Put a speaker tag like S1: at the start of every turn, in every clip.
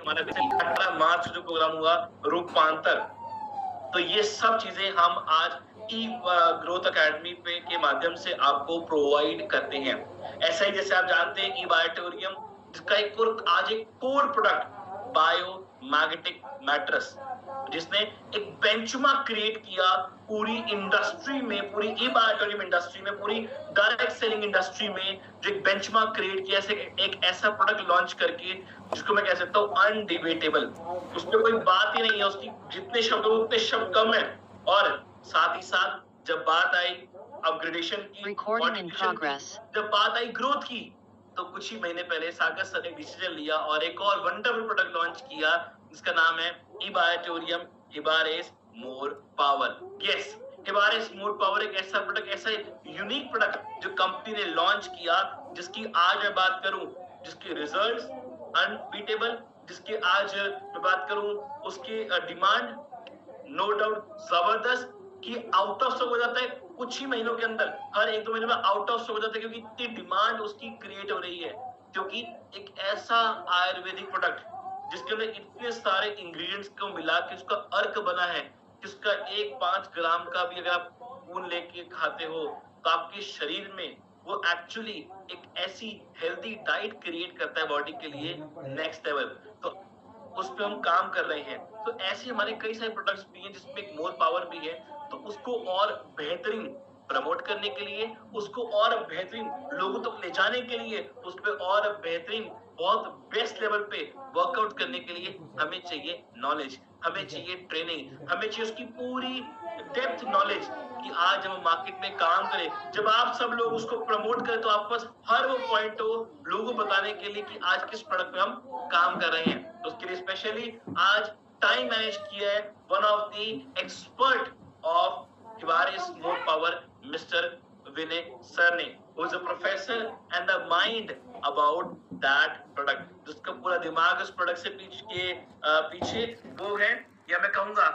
S1: हमारा 18 मार्च जो प्रोग्राम हुआ रूपांतर, तो ये सब चीजें हम आज ई ग्रोथ एकेडमी पे के माध्यम से आपको प्रोवाइड करते हैं। ऐसा ही जैसे आप जानते हैं ई बायोटोरियम, जिसका आज एक core product bio magnetic mattress, जिसने एक बेंचमार्क क्रिएट किया पूरी इंडस्ट्री में, पूरी ई बायोटोरियम इंडस्ट्री में, पूरी डायरेक्ट सेलिंग इंडस्ट्री में, जो एक बेंचमार्क क्रिएट किया एक ऐसा प्रोडक्ट लॉन्च करके जिसको मैं कह सकता हूँ अनडिबेटेबल, उसमें कोई बात ही नहीं है, उसकी जितने शब्द उतने शब्द कम है। और साथ ही साथ जब बात आई अपग्रेडेशन की, जब बात आई ग्रोथ की, तो कुछ ही महीने पहले सागर सर ने डिसीजन लिया और एक और वंडरफुल प्रोडक्ट लॉन्च किया जिसका नाम है इबायोटोरियम हिबारेस मोर पावर। यस, हिबारेस मोर पावर एक ऐसा प्रोडक्ट, ऐसा यूनिक प्रोडक्ट जो कंपनी ने लॉन्च किया, जिसकी आज मैं बात करूं, जिसके रिजल्ट्स अनबीटेबल, जिसके आज मैं बात करूं उसकी डिमांड नो डाउट जबरदस्त, कि आउट ऑफ स्टॉक हो जाता है कुछ ही महीनों के अंदर, हर 1-2 महीने में आउट ऑफ स्टॉक हो जाता है, क्योंकि इतनी डिमांड उसकी क्रिएट हो रही है। क्योंकि एक ऐसा आयुर्वेदिक प्रोडक्ट जिसके अंदर इतने सारे इंग्रेडिएंट्स को मिला के उसका अर्क बना है, जिसका 1-5 ग्राम का भी अगर आप खून लेके खाते हो तो आपके शरीर में वो एक्चुअली एक ऐसी हेल्दी डाइट क्रिएट करता है बॉडी के लिए नेक्स्ट लेवल। तो उस पे हम काम कर रहे हैं। तो ऐसे हमारे कई सारे प्रोडक्ट्स भी हैं जिसमें एक मोर पावर भी है, तो उसको और बेहतरीन प्रमोट करने के लिए, उसको और बेहतरीन लोगों तक ले जाने के लिए, उस पे और बेहतरीन बहुत बेस्ट लेवल पे वर्कआउट करने के लिए हमें चाहिए नॉलेज, हमें चाहिए ट्रेनिंग, हमें चाहिए उसकी पूरी डेप्थ नॉलेज, कि आज हम मार्केट में काम करें, जब आप सब लोग उसको प्रमोट करें तो आपके पास हर वो पॉइंट हो लोगों को बताने के लिए कि आज किस प्रोडक्ट पे हम काम कर रहे हैं। तो उसके लिए स्पेशली आज टाइम मैनेज किया है one of the expert of हिबारेस more power, mister Vinay sir ने, who is a professor and the mind about that product, जिसका पूरा दिमाग उस प्रोडक्ट से पीछे वो है, या मैं कहूंगा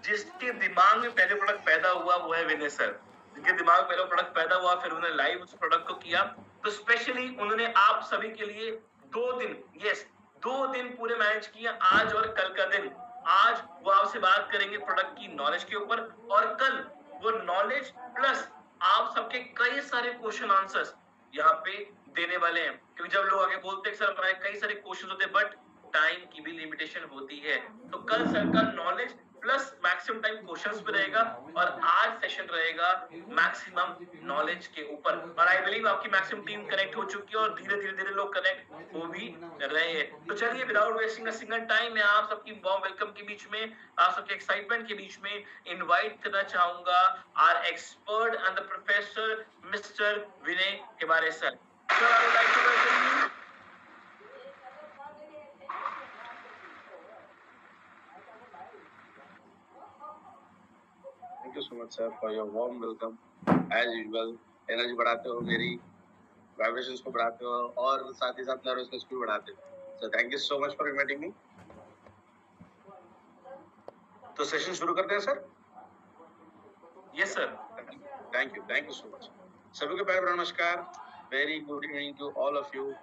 S1: जिसके दिमाग में पहले प्रोडक्ट पैदा हुआ वो है विनय सर, जिनके दिमाग में पहले प्रोडक्ट पैदा हुआ, फिर उन्होंने लाइव उस प्रोडक्ट को किया। तो स्पेशली उन्होंने आप सभी के लिए 2 दिन, यस 2 दिन पूरे मैनेज किया, आज और कल का दिन। आज वो आपसे बात करेंगे प्रोडक्ट की नॉलेज के ऊपर, और कल वो नॉलेज प्लस आप सबके कई सारे क्वेश्चन आंसर्स यहाँ पे देने वाले हैं। क्योंकि जब लोग आगे बोलते हैं सर हमारे कई सारे क्वेश्चन होते हैं, बट टाइम की भी लिमिटेशन होती है, तो कल सर का knowledge plus maximum time questions पे रहेगा, और आज सेशन रहेगा मैक्सिमम नॉलेज के ऊपर। और आई बिलीव आपकी मैक्सिमम टीम कनेक्ट हो चुकी है और धीरे-धीरे लोग कनेक्ट हो भी रहे हैं। तो चलिए without wasting a single time मैं आप सबकी वार्म वेलकम के बीच में, आप सबके एक्साइटमेंट के बीच में इनवाइट करना चाहूंगा our expert and the professor mister Vinay हिबारेस sir. Sir I would like to welcome you.
S2: Thank you so much, sir, for your warm welcome. As usual, energy बढ़ाते हो, मेरी वाइब्रेशंस को बढ़ाते हो, और साथ ही साथ नर्वसनेस को बढ़ाते हो। So thank you so much for inviting me. तो सेशन शुरू करते हैं sir.
S1: Yes sir.
S2: Thank you so much. सभी को प्यार नमस्कार, very good evening to all of you.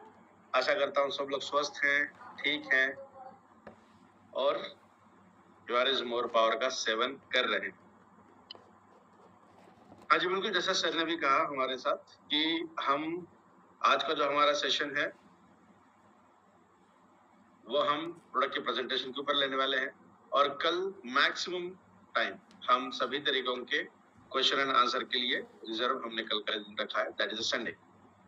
S2: आशा करता हूँ सब लोग स्वस्थ हैं, ठीक हैं, और हिबारेस मोर पावर का सेवन कर रहे हैं। हाँ जी बिल्कुल, जैसा सर ने भी कहा हमारे साथ कि हम आज का जो हमारा सेशन है वो हम प्रोडक्ट के प्रेजेंटेशन के ऊपर लेने वाले हैं, और कल मैक्सिमम टाइम हम सभी तरीकों के क्वेश्चन एंड आंसर के लिए रिजर्व हमने कल का दिन रखा है, दैट इज अ संडे।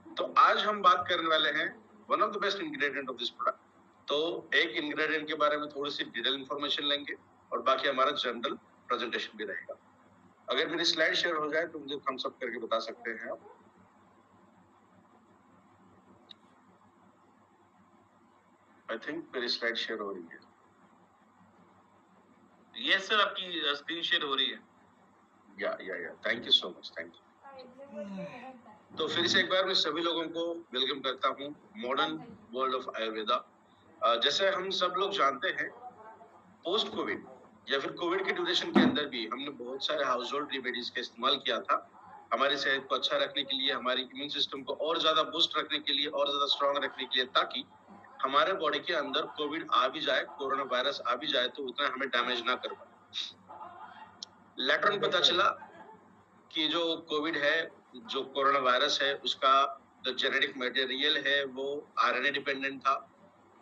S2: तो आज हम बात करने वाले हैं one of the best ingredient of this product. तो एक इंग्रेडिएंट के बारे में थोड़ी सी डिटेल इंफॉर्मेशन लेंगे, और बाकी हमारा जनरल प्रेजेंटेशन भी रहेगा। अगर मेरी स्लाइड शेयर हो जाए तो मुझे थम्स अप करके बता सकते हैं आप। आई थिंक मेरी स्लाइड शेयर हो रही है।
S1: यस सर, आपकी स्क्रीन शेयर हो रही है।
S2: या thank you so much, thank you. तो फिर से एक बार मैं सभी लोगों को वेलकम करता हूँ मॉडर्न वर्ल्ड ऑफ आयुर्वेदा। जैसे हम सब लोग जानते हैं, पोस्ट कोविड या फिर कोविड के ड्यूरेशन के अंदर भी हमने बहुत सारे हाउस होल्ड रेमेडीज का इस्तेमाल किया था हमारी सेहत को अच्छा रखने के लिए, हमारी इम्यून सिस्टम को और ज्यादा बूस्ट रखने के लिए, और ज्यादा स्ट्रांग रखने के लिए, ताकि हमारे बॉडी के अंदर कोविड आ भी जाए, कोरोना वायरस आ भी जाए तो उतना हमें डैमेज ना कर पाए। लेटर ऑन पता चला कि जो कोविड है, जो कोरोना वायरस है, उसका जो जेनेटिक मटेरियल है वो आरएनए डिपेंडेंट था।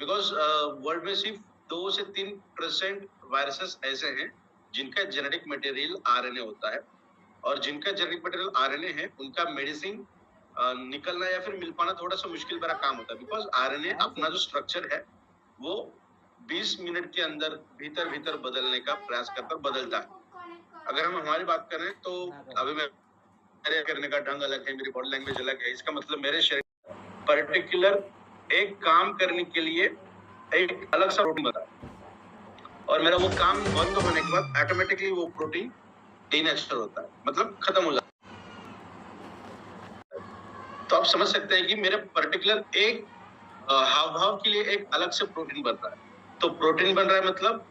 S2: बिकॉज वर्ल्ड में सिर्फ 2 से 3% वायरसेस ऐसे हैं जिनका जेनेटिक मटेरियल आरएनए होता है, और जिनका जेनेटिक मटेरियल आरएनए है उनका मेडिसिन निकलना या फिर मिल पाना थोड़ा सा मुश्किल भरा काम होता है। बिकॉज आरएनए अपना जो स्ट्रक्चर है वो 20 मिनट के अंदर भीतर भीतर बदलने का प्रयास करता बदलता है। अगर हम हमारी बात करें तो अभी मेरे करने का ढंग अलग है, मेरी बॉडी लैंग्वेज अलग है। इसका मतलब मेरे शरीर पर्टिकुलर एक काम करने के लिए एक अलग सा प्रोटीन बना, और मेरा वो काम बंद होने के बाद ऑटोमेटिकली वो प्रोटीन डीनेचर होता है, मतलब खत्म हो जाता है। तो आप समझ सकते हैं कि मेरे पर्टिकुलर एक हाव भाव के लिए एक अलग से प्रोटीन बन रहा है। तो प्रोटीन बन रहा है मतलब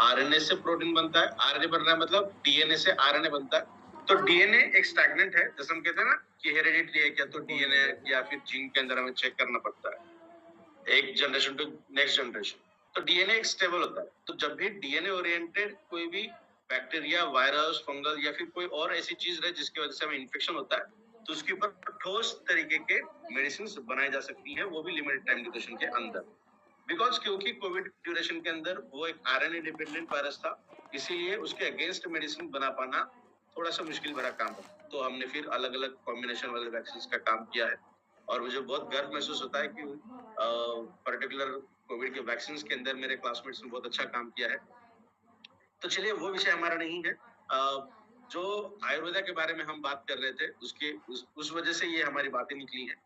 S2: आरएनए से प्रोटीन बनता है, आरएनए बन रहा है मतलब डीएनए से आरएनए बनता है। तो डीएनए एक स्टैग्नेंट है, जैसे हम कहते हैं ना कि हेरिडिटरी है क्या, तो डीएनए या फिर जीन के अंदर हमें चेक करना पड़ता है एक जनरेशन टू नेक्स्ट जनरेशन। तो डीएनए एक स्टेबल होता है। तो जब भी डीएनए ओरिएंटेड कोई भी बैक्टीरिया, वायरस, फंगल या फिर कोई और ऐसी चीज रहे जिसकी वजह से हमें इन्फेक्शन होता है, तो उसके ऊपर ठोस तरीके के मेडिसिन बनाई जा सकती है, वो भी लिमिटेड टाइम ड्यूरेशन के अंदर। बिकॉज क्योंकि कोविड ड्यूरेशन के अंदर वो एक आरएनए डिपेंडेंट वायरस था, इसीलिए उसके अगेंस्ट मेडिसिन बना पाना थोड़ा सा मुश्किल भरा काम है। तो हमने फिर अलग अलग कॉम्बिनेशन वाले वैक्सीन का काम किया है, और मुझे बहुत गर्व महसूस होता है कि पर्टिकुलर कोविड के वैक्सीन के अंदर मेरे क्लासमेट्स ने बहुत अच्छा काम किया है। तो चलिए, वो विषय हमारा नहीं है। जो आयुर्वेदा के बारे में हम बात कर रहे थे, उस वजह से ये हमारी बातें निकली हैं।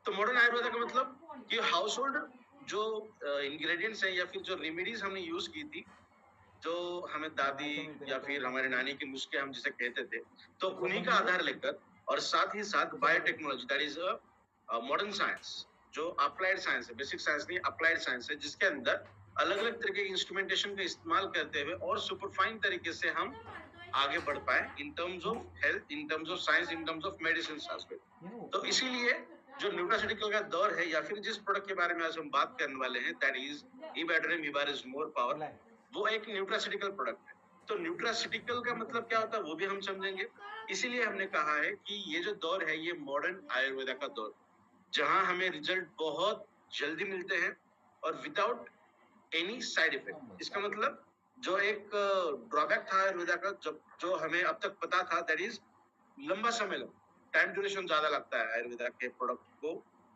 S2: तो मॉडर्न आयुर्वेदा का मतलब कि हाउस होल्ड जो इंग्रेडिएंट्स हैं या फिर जो रेमेडीज हमने यूज की थी, जो हमें दादी या फिर हमारे नानी के नुस्खे हम जिसे कहते थे, तो उन्हीं का आधार लेकर, और साथ ही साथ biotechnology, that is modern science, जो अप्लाइड साइंस है, बेसिक साइंस नहीं, अप्लाइड साइंस है, जिसके अंदर अलग अलग तरीके के इंस्ट्रूमेंटेशन का इस्तेमाल करते हुए और सुपरफाइन तरीके से हम आगे बढ़ पाए in terms of health, in terms of science, in terms of medicine aspect. तो इसीलिए जो न्यूट्रास्यूटिकल का दौर है, या फिर जिस प्रोडक्ट के बारे में आज हम बात करने वाले हैं, दैट इज इबेड्रिन इबारिज मोर पावर, वो एक न्यूट्रास्यूटिकल प्रोडक्ट है। तो न्यूट्रास्यूटिकल का मतलब क्या होता है वो भी हम समझेंगे। इसीलिए हमने कहा है कि ये जो दौर है ये मॉडर्न आयुर्वेदा का दौर, जहां हमें रिजल्ट बहुत जल्दी मिलते हैं और विदाउट एनी साइड इफेक्ट। इसका मतलब जो एक ड्रॉबैक था आयुर्वेदा का, जो हमें अब तक पता था, दैट इज लंबा समय लगता, टाइम ड्यूरेशन ज्यादा लगता है आयुर्वेदा के प्रोडक्ट को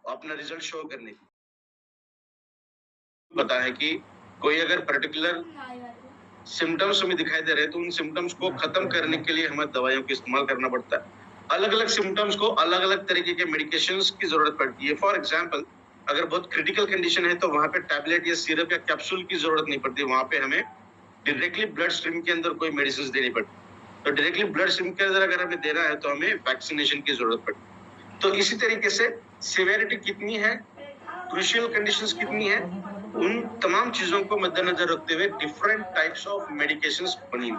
S2: अपना रिजल्ट शो करने की। पता है कि कोई अगर पर्टिकुलर सिम्टम्स हमें दिखाई दे रहे हैं तो उन सिम्टम्स को खत्म करने के लिए हमें दवाइयों का इस्तेमाल करना पड़ता है। अलग अलग सिम्टम्स को अलग अलग तरीके के मेडिकेशंस की जरूरत पड़ती है। फॉर एग्जांपल, अगर बहुत क्रिटिकल कंडीशन है तो वहां पे टैबलेट या सिरप या कैप्सूल की जरूरत नहीं पड़ती, वहां पे हमें डायरेक्टली ब्लड स्ट्रीम के अंदर कोई मेडिसिन देनी पड़ती। तो डायरेक्टली ब्लड स्ट्रीम के अंदर अगर हमें देना है तो हमें वैक्सीनेशन की जरूरत पड़ती। तो इसी तरीके से सिवियरिटी कितनी है, क्रूशियल कंडीशंस कितनी है, उन तमाम चीजों को मद्देनजर रखते हुए डिफरेंट टाइप्स ऑफ मेडिकेशंस बनी,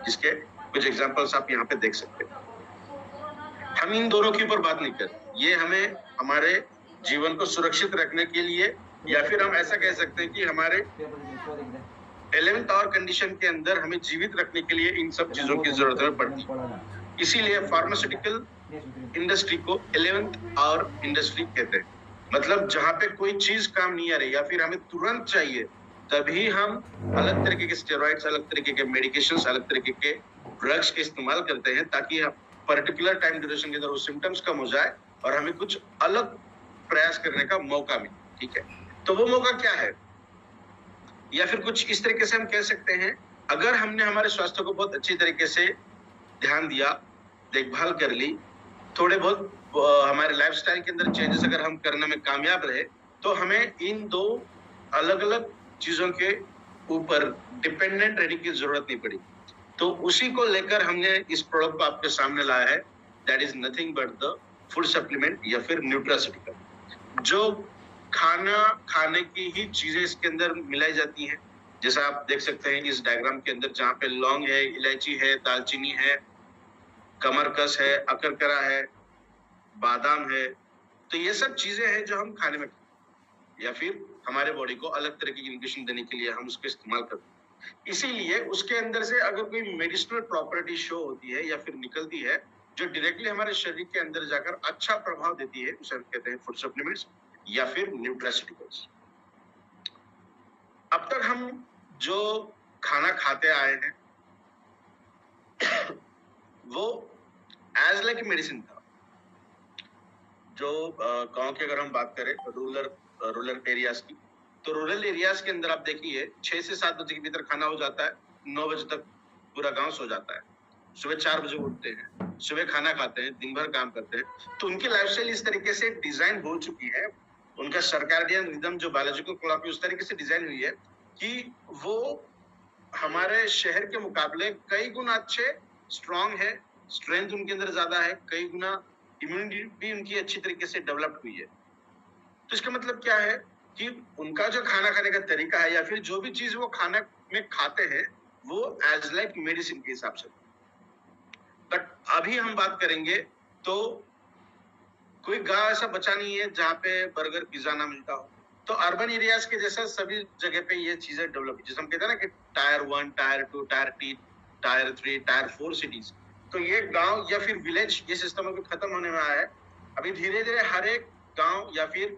S2: जिसके कुछ एग्जांपल्स आप यहाँ पे देख सकते हैं। हम इन दोनों के ऊपर बात नहीं कर, ये हमें हमारे जीवन को सुरक्षित रखने के लिए, या फिर हम ऐसा कह सकते हैं कि हमारे 11th आवर कंडीशन के अंदर हमें जीवित रखने के लिए इन सब चीजों की जरूरत है पड़ती। इसीलिए फार्मास्यूटिकल इंडस्ट्री को 11th आवर इंडस्ट्री कहते हैं। मतलब जहां पे कोई चीज काम नहीं आ रही या फिर हमें तुरंत चाहिए, तभी हम अलग तरीके के स्टेरॉइड्स, अलग तरीके के मेडिकेशंस, अलग तरीके के ड्रग्स के इस्तेमाल करते हैं, ताकि पर्टिकुलर टाइम ड्यूरेशन के अंदर वो सिम्टम्स कम हो जाए और हमें कुछ अलग प्रयास करने का मौका मिले। ठीक है, तो वो मौका क्या है, या फिर कुछ इस तरीके से हम कह सकते हैं, अगर हमने हमारे स्वास्थ्य को बहुत अच्छी तरीके से ध्यान दिया, देखभाल कर ली, थोड़े बहुत हमारे लाइफस्टाइल के अंदर चेंजेस अगर हम करने में कामयाब रहे, तो हमें इन दो अलग अलग चीजों के ऊपर डिपेंडेंट रहने की जरूरत नहीं पड़ी। तो उसी को लेकर हमने इस प्रोडक्ट को आपके सामने लाया है, that is nothing but the food supplement या फिर न्यूट्रास्यूटिकल, जो खाने की ही चीजें इसके अंदर मिलाई जाती हैं। जैसा आप देख सकते हैं इस डायग्राम के अंदर, जहाँ पे लौंग है, इलायची है, दालचीनी है, कमरकस है, अकरकरा है, बादाम है, तो ये सब चीजें हैं जो हम खाने में या फिर हमारे बॉडी को अलग तरह की न्यूट्रिशन देने के लिए हम उसको इस्तेमाल करते हैं। इसीलिए उसके अंदर से अगर कोई मेडिसिनल प्रॉपर्टी शो होती है या फिर निकलती है जो डायरेक्टली हमारे शरीर के अंदर जाकर अच्छा प्रभाव देती है, उसे हम कहते हैं फूड सप्लीमेंट्स या फिर न्यूट्रास्यूटिकल्स। अब तक हम जो खाना खाते आए हैं वो एज लाइक मेडिसिन था। जो गांव की अगर हम बात करें रूरल एरियाज की, तो रूरल एरियाज के अंदर आप देखिए 6 से 7 बजे के भीतर खाना हो जाता है, 9 बजे तक पूरा गांव सो जाता है, सुबह 4 बजे उठते हैं, सुबह खाना खाते हैं, दिन भर काम करते हैं। तो उनकी लाइफस्टाइल इस तरीके से डिजाइन हो चुकी है, उनका सर्कैडियन रिदम जो बायोलॉजिकल क्लॉक उस तरीके से डिजाइन हुई है कि वो हमारे शहर के मुकाबले कई गुना अच्छे स्ट्रांग है, स्ट्रेंथ उनके अंदर ज्यादा है, कई गुना इम्यूनिटी भी उनकी अच्छी तरीके से डेवलप हुई है। तो इसका मतलब क्या है कि उनका जो खाना खाने का तरीका है या फिर जो भी चीज वो खाना में खाते हैं वो एज लाइक मेडिसिन के हिसाब से। बट अभी हम बात करेंगे तो कोई गांव ऐसा बचा नहीं है जहाँ पे बर्गर पिज्जा ना मिलता हो। तो अर्बन एरियाज के जैसा सभी जगह पे ये चीजें डेवलप, जैसे हम कहते हैं ना कि tyre 1, tyre 2, tyre 3, tyre 3, tyre 4 cities, तो ये गांव या फिर विलेज ये सिस्टम अभी खत्म होने में आया है। अभी धीरे धीरे हर एक गांव या फिर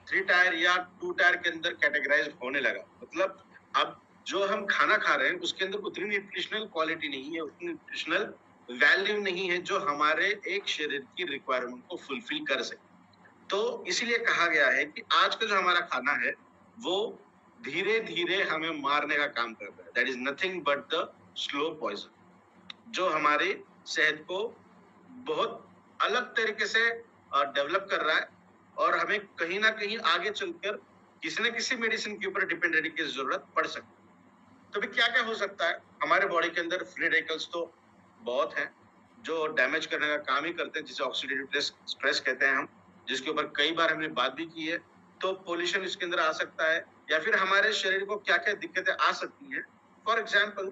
S2: 3 टायर या 2 टायर के अंदर कैटेगराइज होने लगा। मतलब अब जो हम खाना खा रहे हैं उसके अंदर उतनी न्यूट्रिशनल क्वालिटी नहीं है, उतनी न्यूट्रिशनल वैल्यू नहीं है जो हमारे एक शरीर की रिक्वायरमेंट को फुलफिल कर सके। तो इसीलिए कहा गया है कि आज का जो हमारा खाना है वो धीरे धीरे हमें मारने का काम कर रहा है। That is nothing but the slow poison जो हमारी सेहत को बहुत अलग तरीके से डेवलप कर रहा है और हमें कहीं ना कहीं आगे चलकर किसी न किसी मेडिसिन के ऊपर डिपेंड रहने की जरूरत पड़ सकती है। तो भी क्या क्या हो सकता है हमारे बॉडी के अंदर? फ्री रेडिकल्स तो बहुत हैं जो डैमेज करने का काम ही करते हैं, जिसे ऑक्सीडेटिव स्ट्रेस कहते हैं हम, जिसके ऊपर कई बार हमने बात भी की है। तो पोल्यूशन इसके अंदर आ सकता है या फिर हमारे शरीर को क्या क्या दिक्कतें आ सकती हैं। For example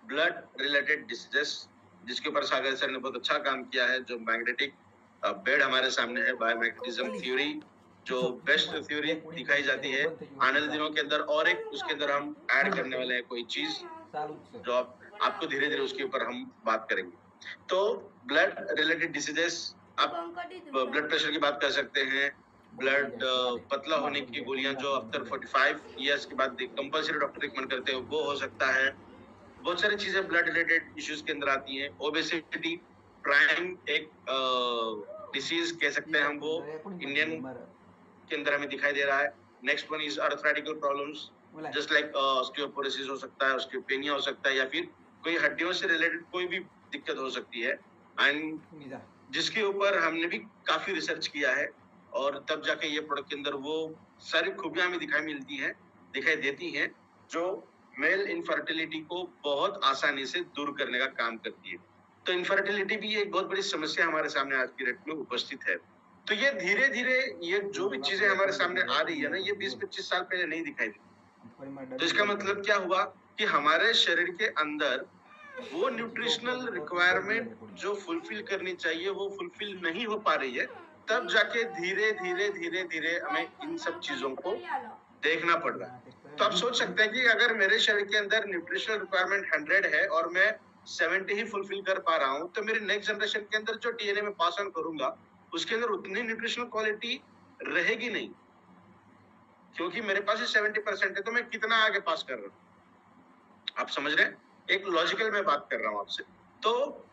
S2: blood related diseases, जिसके ऊपर सागर सर ने बहुत अच्छा काम किया है। जो मैग्नेटिक बेड हमारे सामने है, बायोमैग्नेटिज्म थ्योरी, जो बेस्ट थ्योरी दिखाई जाती है आने वाले दिनों के अंदर, और एक उसके अंदर हम ऐड करने वाले हैं कोई चीज जो आपको धीरे धीरे उसके ऊपर हम बात करेंगे। तो ब्लड रिलेटेड डिसीजेस, आप ब्लड प्रेशर की बात कर सकते हैं, ब्लड पतला होने की गोलियां जो आफ्टर 45 इयर्स के बाद कंपल्सरी डॉक्टर रिकमेंड करते हैं वो हो सकता है। बहुत सारी चीजें ब्लड रिलेटेड इश्यूज के अंदर आती हैं। ओबेसिटी प्राइम एक डिसीज कह सकते हैं हम, वो इंडियन के अंदर हमें दिखाई दे रहा है। Next one is arthritical problems, just like osteoporosis हो सकता है, ऑस्टियोपेनिया हो सकता है, या फिर कोई हड्डियों से रिलेटेड कोई भी दिक्कत हो सकती है, एंड जिसके ऊपर हमने भी काफी रिसर्च किया है और तब जाके ये प्रोडक्ट के अंदर वो सारी खूबियां हमें दिखाई देती हैं जो मेल इनफर्टिलिटी को बहुत आसानी से दूर करने का काम करती है। तो इनफर्टिलिटी भी एक बहुत बड़ी समस्या हमारे सामने आज की डेट में उपस्थित है। तो ये धीरे धीरे ये जो भी चीजें हमारे सामने आ रही है ना, ये 20-25 साल पहले नहीं दिखाई दी। तो इसका मतलब क्या हुआ कि हमारे शरीर के अंदर वो न्यूट्रिशनल रिक्वायरमेंट जो फुलफिल करनी चाहिए वो फुलफिल नहीं हो पा रही है। तब जाके धीरे धीरे धीरे धीरे हमें इन सब चीजों को देखना पड़ रहा है। तो आप सोच सकते हैं कि अगर मेरे शरीर के अंदर न्यूट्रिशनल रिक्वायरमेंट 100 है और मैं 70 ही फुलफिल कर पा रहा हूँ, तो मेरी नेक्स्ट जनरेशन के अंदर जो डीएनए में पास ऑन करूंगा उसके अंदर उतनी न्यूट्रिशनल क्वालिटी रहेगी नहीं, क्योंकि मेरे पास ही 70% है, तो मैं कितना आगे पास कर रहा हूँ? आप समझ रहे हैं? एक लॉजिकल में बात कर रहा हूँ आपसे। तो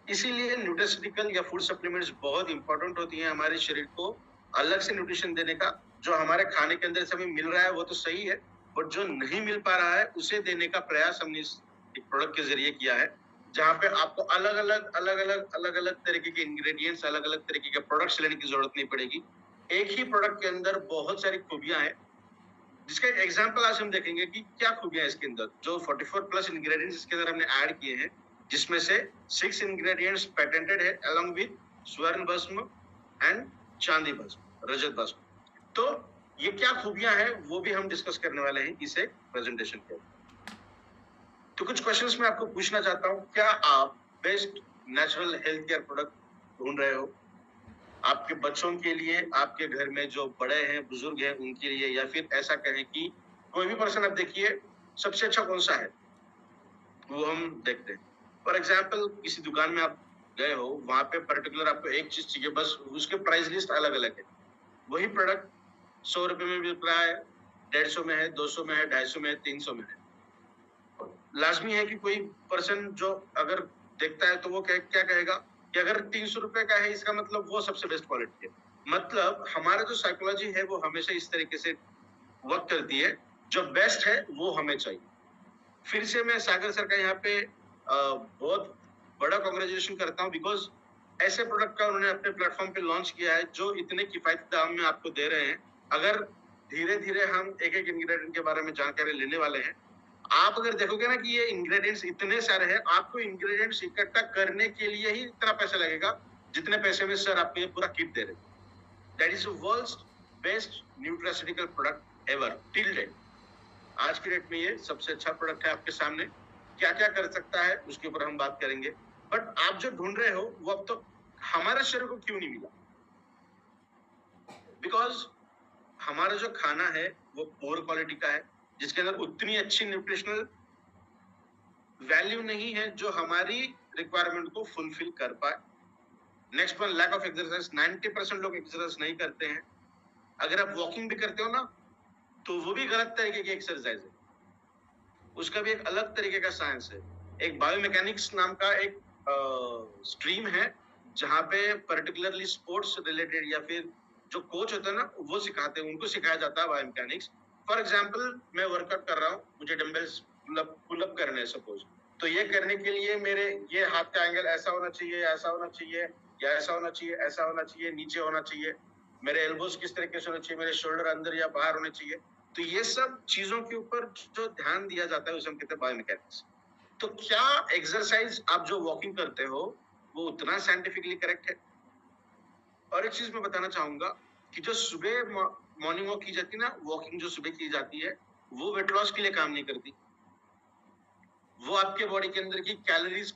S2: इसीलिए न्यूट्रिशनिकल या फूड सप्लीमेंट्स बहुत इंपॉर्टेंट होती हैं हमारे शरीर को अलग से न्यूट्रिशन देने का। जो हमारे खाने के अंदर से हमें मिल रहा है वो तो सही है, बट जो नहीं मिल पा रहा है उसे देने का प्रयास हमने इस एक प्रोडक्ट के जरिए किया है, जहाँ पे आपको अलग अलग तरीके के इंग्रेडिएंट्स, अलग अलग तरीके के प्रोडक्ट्स लेने की जरूरत नहीं पड़ेगी। एक ही प्रोडक्ट के अंदर बहुत सारी खूबियां हैं, जिसका एक एग्जांपल आज हम देखेंगे कि क्या खूबियां इसके अंदर। जो 44+ इंग्रेडिएंट्स इसके अंदर हमने ऐड किए हैं, जिसमें से 6 इंग्रेडिएंट्स पेटेंटेड है अलॉन्ग विद स्वर्ण भस्म एंड चांदी भस्म, रजत भस्म। तो ये क्या खूबियां हैं वो भी हम डिस्कस करने वाले हैं इस एक प्रेजेंटेशन के। तो कुछ क्वेश्चंस मैं आपको पूछना चाहता हूं। क्या आप best natural health care product ढूंढ रहे हो? आपके बच्चों के लिए, आपके घर में जो बड़े हैं, बुजुर्ग हैं, उनके लिए, या फिर ऐसा कहें कि कोई भी पर्सन, आप देखिए सबसे अच्छा कौन सा है वो हम देखते हैं। फॉर एग्जाम्पल किसी दुकान में आप गए हो, वहां पे पर्टिकुलर आपको एक चीज चाहिए, बस उसके प्राइस लिस्ट अलग अलग है। वही प्रोडक्ट 100 रुपए में बिक रहा है, 150 में है, 200 में है, 250 में है, 300 में है। लाजमी है कि कोई पर्सन जो अगर देखता है तो वो क्या कहेगा कि अगर 300 रुपए का है, इसका मतलब वो सबसे बेस्ट क्वालिटी है। मतलब हमारा जो साइकोलॉजी है वो हमेशा इस तरीके से वर्क करती है, जो बेस्ट है वो हमें चाहिए। फिर से मैं सागर सर का यहाँ पे बहुत बड़ा कांग्रेचुलेशन करता हूँ, बिकॉज ऐसे प्रोडक्ट का उन्होंने अपने प्लेटफॉर्म पे लॉन्च किया है जो इतने किफायती दाम में आपको दे रहे हैं। अगर धीरे धीरे हम एक एक इंग्रेडिएंट के बारे में जानकारी लेने वाले हैं, आप अगर देखोगे ना कि ये इंग्रेडिएंट्स इतने सारे हैं, आपको इंग्रेडिएंट्स इकट्ठा करने के लिए ही इतना पैसा लगेगा जितने पैसे में सर आपको ये पूरा किट दे रहे हैं। That is world's best nutraceutical product ever till date. आज की डेट में ये सबसे अच्छा प्रोडक्ट है आपके सामने। क्या क्या कर सकता है उसके ऊपर हम बात करेंगे, बट आप जो ढूंढ रहे हो वो अब तो हमारे शरीर को क्यों नहीं मिला? बिकॉज हमारा जो खाना है वो पोर क्वालिटी का है, जिसके अंदर उतनी अच्छी न्यूट्रिशनल वैल्यू नहीं है जो हमारी रिक्वायरमेंट को फुलफिल कर पाए। Next one, lack of exercise. 90% लोग एक्सरसाइज नहीं करते हैं। अगर आप वॉकिंग भी करते हो ना, तो वो भी गलत तरीके की एक्सरसाइज है, उसका भी एक अलग तरीके का साइंस है। एक बायोमैकेनिक्स नाम का एक स्ट्रीम है जहाँ पे पर्टिकुलरली स्पोर्ट्स रिलेटेड या फिर जो कोच होता है ना वो सिखाते हैं, उनको सिखाया जाता है बायोमैकेनिक्स। फॉर एग्जांपल मैं वर्कआउट कर रहा हूँ, मुझे डंबल्स पुल अप करने हैं सपोज, तो ये करने के लिए मेरे ये हाथ का एंगल ऐसा होना चाहिए, ऐसा होना चाहिए, या ऐसा होना चाहिए, ऐसा होना चाहिए, नीचे होना चाहिए, मेरे एल्बोज किस तरीके से होना चाहिए, मेरे शोल्डर अंदर या बाहर होने चाहिए। तो ये सब चीजों के ऊपर जो ध्यान दिया जाता है उसे हम कहते हैं बायोमैकेनिक्स। तो क्या एक्सरसाइज आप जो वॉकिंग करते हो वो उतना साइंटिफिकली करेक्ट है? और एक चीज मैं बताना चाहूंगा कि जो सुबह मॉर्निंग वॉक की जाती है ना, वॉकिंग जो सुबह की जाती है, वो वेट लॉस के लिए काम नहीं करती। वो आपके बॉडी के अंदर की कैलोरीज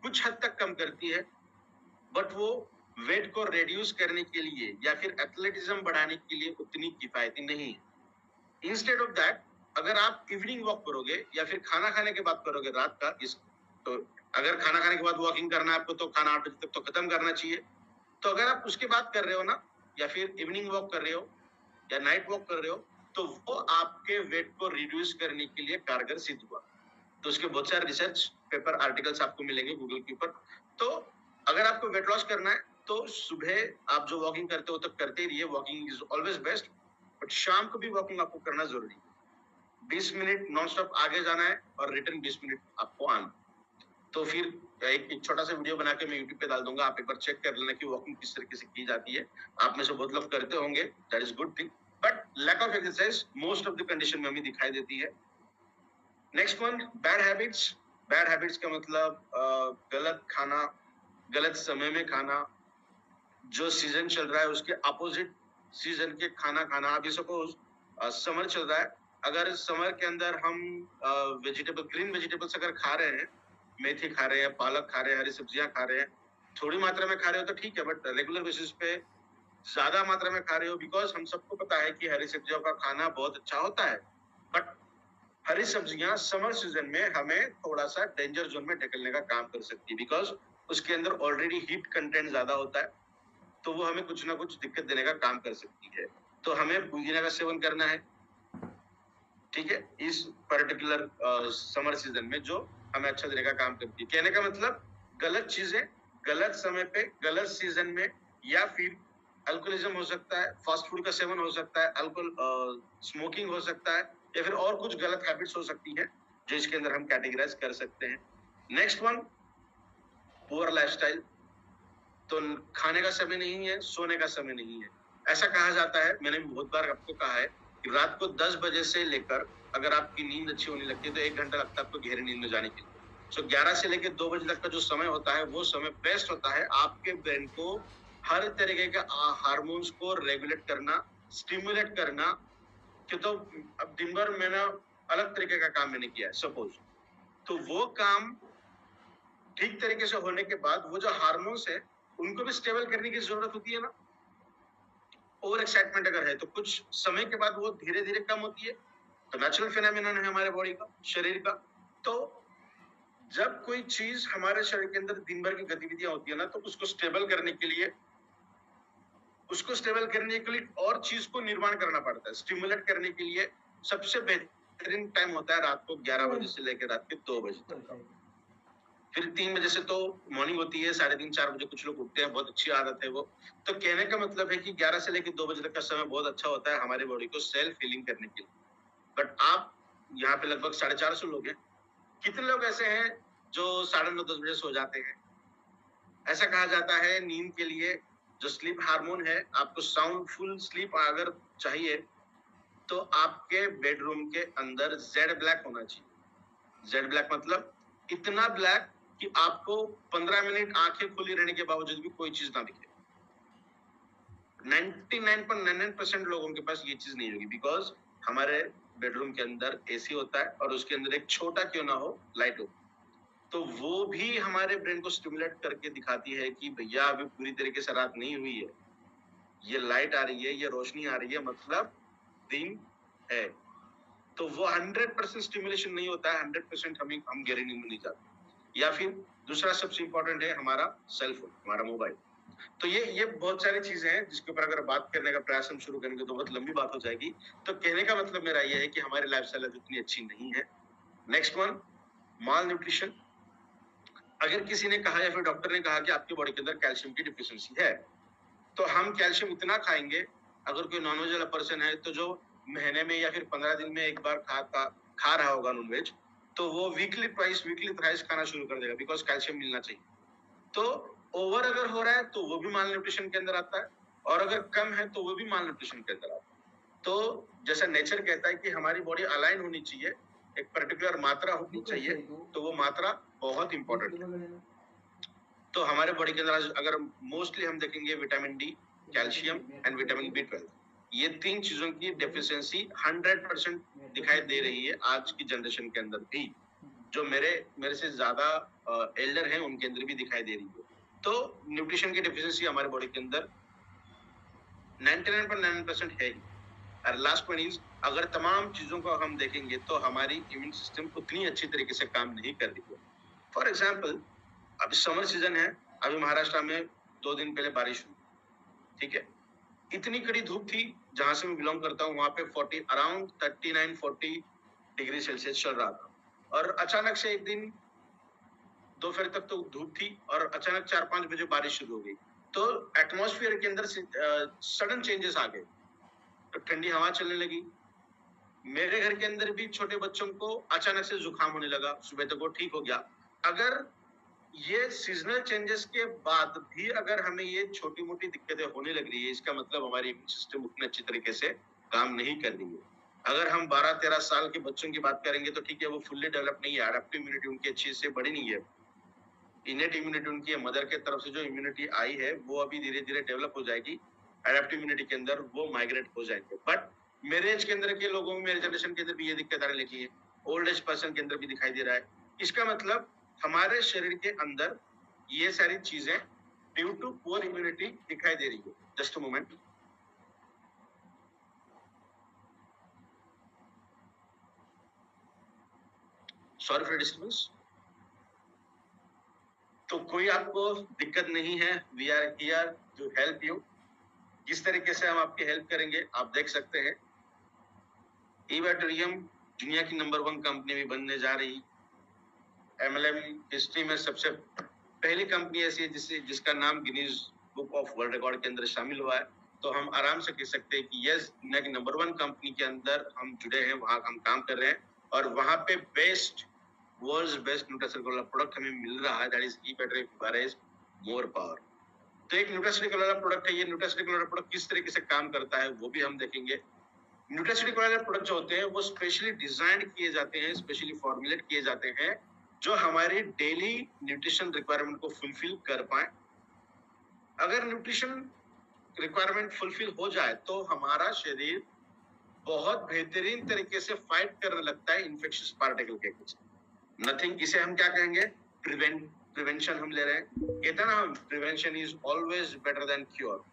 S2: कुछ हद तक कम करती है, बट वो वेट को रिड्यूस करने के लिए या फिर एथलेटिज्म बढ़ाने के लिए उतनी किफायती नहीं है। इंस्टेड ऑफ दैट, अगर आप इवनिंग वॉक करोगे या फिर खाना खाने के बाद करोगे रात का, तो अगर खाना खाने के बाद वॉकिंग करना है आपको, तो खाना 8 बजे तक तो खत्म करना चाहिए। तो अगर आप उसके बाद कर रहे हो ना, या फिर इवनिंग वॉक कर रहे हो या नाइट वॉक कर रहे हो, तो वो आपके वेट को रिड्यूस करने के लिए कारगर सिद्ध हुआ। तो उसके बहुत सारे रिसर्च पेपर आर्टिकल्स आपको मिलेंगे गूगल के ऊपर। तो अगर आपको वेट लॉस करना है तो सुबह आप जो वॉकिंग करते हो तब करते ही रहिए, walking is always best, but शाम को भी वॉकिंग आपको करना जरूरी है। 20 मिनट नॉन स्टॉप आगे जाना है और रिटर्न 20 मिनट आपको आना। तो फिर एक छोटा सा वीडियो बना के मैं यूट्यूब पे डाल दूंगा, आप एक बार चेक कर लेना कि वॉकिंग किस तरीके से की जाती है। आप में से बहुत लोग करते होंगे, that is good thing, but lack of exercise most of the condition में हमें दिखाई देती है। Next one, bad habits. Bad habits का मतलब गलत खाना, गलत समय में खाना, जो सीजन चल रहा है उसके अपोजिट सीजन के खाना खाना। अभी सपोज समर चल रहा है, अगर समर के अंदर हम वेजिटेबल, ग्रीन वेजिटेबल्स अगर खा रहे हैं, मेथी खा रहे हैं, पालक खा रहे हैं, हरी सब्जियां खा रहे हैं, थोड़ी मात्रा में खा रहे हो तो ठीक है, बट रेगुलर बेसिस पे ज्यादा मात्रा में खा रहे हो, बिकॉज हम सबको पता है कि हरी सब्जियों का खाना बहुत अच्छा होता है, बट हरी सब्जियां समर सीजन में हमें थोड़ा सा डेंजर जोन में ढकेलने का काम कर सकती है, बिकॉज उसके अंदर ऑलरेडी हीट कंटेंट ज्यादा होता है, तो वो हमें कुछ ना कुछ दिक्कत देने का काम कर सकती है। तो हमें पुदीना का सेवन करना है, ठीक है, इस पर्टिकुलर समर सीजन में, जो हमें अच्छा देने का काम करती है। कहने का मतलब गलत चीजें गलत समय पे गलत सीजन में, या फिर अल्कोहलिज्म हो सकता है, फास्ट फूड का सेवन हो सकता है, अल्कोहल स्मोकिंग हो सकता है, या फिर और कुछ गलत हैबिट्स हो सकती हैं जो इसके अंदर हम कैटेगराइज कर सकते हैं। Next one, poor lifestyle. तो खाने का समय नहीं है, सोने का समय नहीं है। ऐसा कहा जाता है, मैंने बहुत बार आपको कहा है कि रात को 10 बजे से लेकर अगर आपकी नींद अच्छी होने लगती है तो 1 घंटा लगता है आपको गहरी नींद में जाने के लिए। सो 11 से लेकर 2 बजे तक का जो समय होता है वो समय बेस्ट होता है आपके ब्रेन को हर तरीके के हार्मोन्स को रेगुलेट करना, स्टिमुलेट करना। कि तो अब दिन भर मैंने अलग तरीके का काम मैंने किया है सपोज, तो वो काम ठीक तरीके से होने के बाद वो जो हार्मोन्स है उनको भी स्टेबल करने की जरूरत होती है ना, ओवर एक्साइटमेंट अगर है तो कुछ समय के बाद वो धीरे धीरे कम होती है, तो नेचुरल फिनोमिनन है हमारे बॉडी का, शरीर का। तो जब कोई चीज हमारे शरीर के अंदर दिन भर की गतिविधियां होती है ना, तो उसको स्टेबल करने के लिए और चीज को निर्माण करना पड़ता है। स्टिमुलेट करने के लिए सबसे बेहतरीन टाइम होता है रात को 11 बजे से लेकर रात के 2 बजे तक का। फिर 3 बजे से तो मॉर्निंग होती है, 3:30 4 बजे कुछ लोग उठते हैं, बहुत अच्छी आदत है वो। तो कहने का मतलब है कि 11 से लेकर 2 बजे तक का समय बहुत अच्छा होता है हमारे बॉडी को सेल्फ हीलिंग करने के लिए। बट आप यहाँ पे लगभग 450 लोग हैं, कितने लोग ऐसे हैं जो 9:30 10 बजे सो जाते हैं? ऐसा कहा जाता है नींद के लिए जो स्लीप हार्मोन है, आपको साउंड फुल स्लीप अगर चाहिए तो आपके बेडरूम के अंदर जेड ब्लैक होना चाहिए। जेड ब्लैक मतलब इतना ब्लैक कि आपको 15 मिनट आंखें खुली रहने के बावजूद भी कोई चीज ना दिखे। 99.99% लोगों के पास ये चीज नहीं होगी, बिकॉज हमारे बेडरूम के अंदर एसी होता है और उसके अंदर एक छोटा क्यों ना हो लाइट हो, तो वो भी हमारे ब्रेन को स्टिमुलेट करके दिखाती है कि भैया अभी पूरी तरीके से रात नहीं हुई है, ये लाइट आ रही है, ये रोशनी आ रही है, मतलब दिन है। तो वो 100% स्टिमुलेशन नहीं होता है, 100% हम गहरी नींद में नहीं जाते। या फिर दूसरा सबसे इंपॉर्टेंट है हमारा सेलफोन, हमारा मोबाइल। तो ये बहुत सारी चीजें हैं जिसके ऊपर अगर बात करने का प्रयास हम शुरू करेंगे तो बहुत लंबी बात हो जाएगी। तो कहने का मतलब मेरा ये है कि हमारी लाइफस्टाइल इतनी अच्छी नहीं है। नेक्स्ट वन, माल न्यूट्रिशन। अगर किसी ने कहा या फिर डॉक्टर ने कहा कि आपकी बॉडी के अंदर कैल्शियम की डिफिशियंसी है, तो हम कैल्शियम इतना खाएंगे, अगर कोई नॉनवेज वाला पर्सन है तो जो महीने में या फिर 15 दिन में एक बार खा रहा होगा नॉनवेज, तो वो वीकली थ्राइस खाना शुरू कर देगा, बिकॉज कैल्शियम मिलना चाहिए। तो ओवर अगर हो रहा है तो वो भी माल न्यूट्रिशन के अंदर आता है, और अगर कम है तो वो भी माल न्यूट्रिशन के अंदर आता है। तो जैसा नेचर कहता है कि हमारी बॉडी अलाइन होनी चाहिए, एक पर्टिकुलर मात्रा होनी चाहिए, तो वो मात्रा बहुत इंपॉर्टेंट है। तो हमारे बॉडी के अंदर अगर मोस्टली हम देखेंगे vitamin D, calcium and vitamin B12, ये 3 चीजों की डेफिशिएंसी 100% दिखाई दे रही है आज की जनरेशन के अंदर भी। जो मेरे से ज्यादा एल्डर हैं उनके अंदर भी दिखाई दे रही है। तो न्यूट्रिशन की डेफिशिएंसी हमारे बॉडी के अंदर 99.9% है ही। और लास्ट वन इज, अगर तमाम चीजों को हम देखेंगे तो हमारी इम्यून सिस्टम उतनी अच्छी तरीके से काम नहीं कर रही है। फॉर एग्जाम्पल, अभी समर सीजन है, अभी महाराष्ट्र में 2 दिन पहले बारिश हुई, ठीक है। इतनी कड़ी धूप थी, जहां से मैं बिलोंग करता हूँ वहां पे अराउंड 39-40 डिग्री सेल्सियस चल रहा था। और अचानक से एक दिन दोपहर तक तो धूप थी और अचानक 4-5 बजे बारिश शुरू हो गई। तो एटमॉस्फेयर के अंदर सडन चेंजेस आ गए, तो ठंडी हवा चलने लगी। मेरे घर के अंदर भी छोटे बच्चों को अचानक से जुकाम होने लगा, सुबह तक वो ठीक हो गया। अगर ये सीजनल चेंजेस के बाद भी अगर हमें ये छोटी मोटी दिक्कतें होने लग रही है, इसका मतलब हमारी इम्यून सिस्टम उतने अच्छी तरीके से काम नहीं कर रही है। अगर हम 12-13 साल के बच्चों की बात करेंगे तो ठीक है, वो फुल्ली डेवलप नहीं है, एडेप्टिव इम्यूनिटी उनकी अच्छी से बड़ी नहीं है। इनेट इम्यूनिटी उनकी है, मदर के तरफ से जो इम्यूनिटी आई है वो अभी धीरे धीरे डेवलप हो जाएगी, एडेप्टिव इम्यूनिटी के अंदर वो माइग्रेट हो जाएंगे। बट मेरे एज के अंदर के लोगों में, मेरे जनरेशन के अंदर भी ये दिक्कत आने लगी है, ओल्ड एज पर्सन के अंदर भी दिखाई दे रहा है। इसका मतलब हमारे शरीर के अंदर ये सारी चीजें ड्यू टू पुअर इम्यूनिटी दिखाई दे रही है। Just a moment. Sorry for disturbance. तो कोई आपको दिक्कत नहीं है, we are here to help you. किस तरीके से हम आपकी हेल्प करेंगे आप देख सकते हैं। ईवैटोरियम दुनिया की नंबर 1 कंपनी भी बनने जा रही। MLM हिस्ट्री में सबसे पहली कंपनी ऐसी है जिसका नाम Guinness book of world record के अंदर शामिल हुआ है। तो हम आराम से कह सकते हैं कि यस, दुनिया की नंबर 1 कंपनी के अंदर हम जुड़े हैं, वहां हम काम कर रहे हैं, और वहां पे वर्ल्ड्स बेस्ट न्यूट्रास्यूटिकल प्रोडक्ट हमें मिल रहा है, दैट इज ईवैटोरियम मोर पावर। तो एक न्यूट्रास्यूटिकल वाला प्रोडक्ट है ये। न्यूट्रास्यूटिकल वाला प्रोडक्ट किस तरीके से काम करता है वो भी हम देखेंगे। न्यूट्रास्यूटिकल वाले प्रोडक्ट जो होते हैं वो स्पेशली डिजाइन किए जाते हैं, स्पेशली फॉर्मुलेट किए जाते हैं, जो हमारी डेली न्यूट्रिशन रिक्वायरमेंट को फुलफिल कर पाए। अगर न्यूट्रिशन रिक्वायरमेंट फुलफिल हो जाए तो हमारा शरीर बहुत बेहतरीन तरीके से फाइट करने लगता है इन्फेक्शियस पार्टिकल के कुछ। नथिंग, इसे हम क्या कहेंगे, प्रिवेंशन हम ले रहे हैं। कहते हैं ना हम, prevention is always better than cure.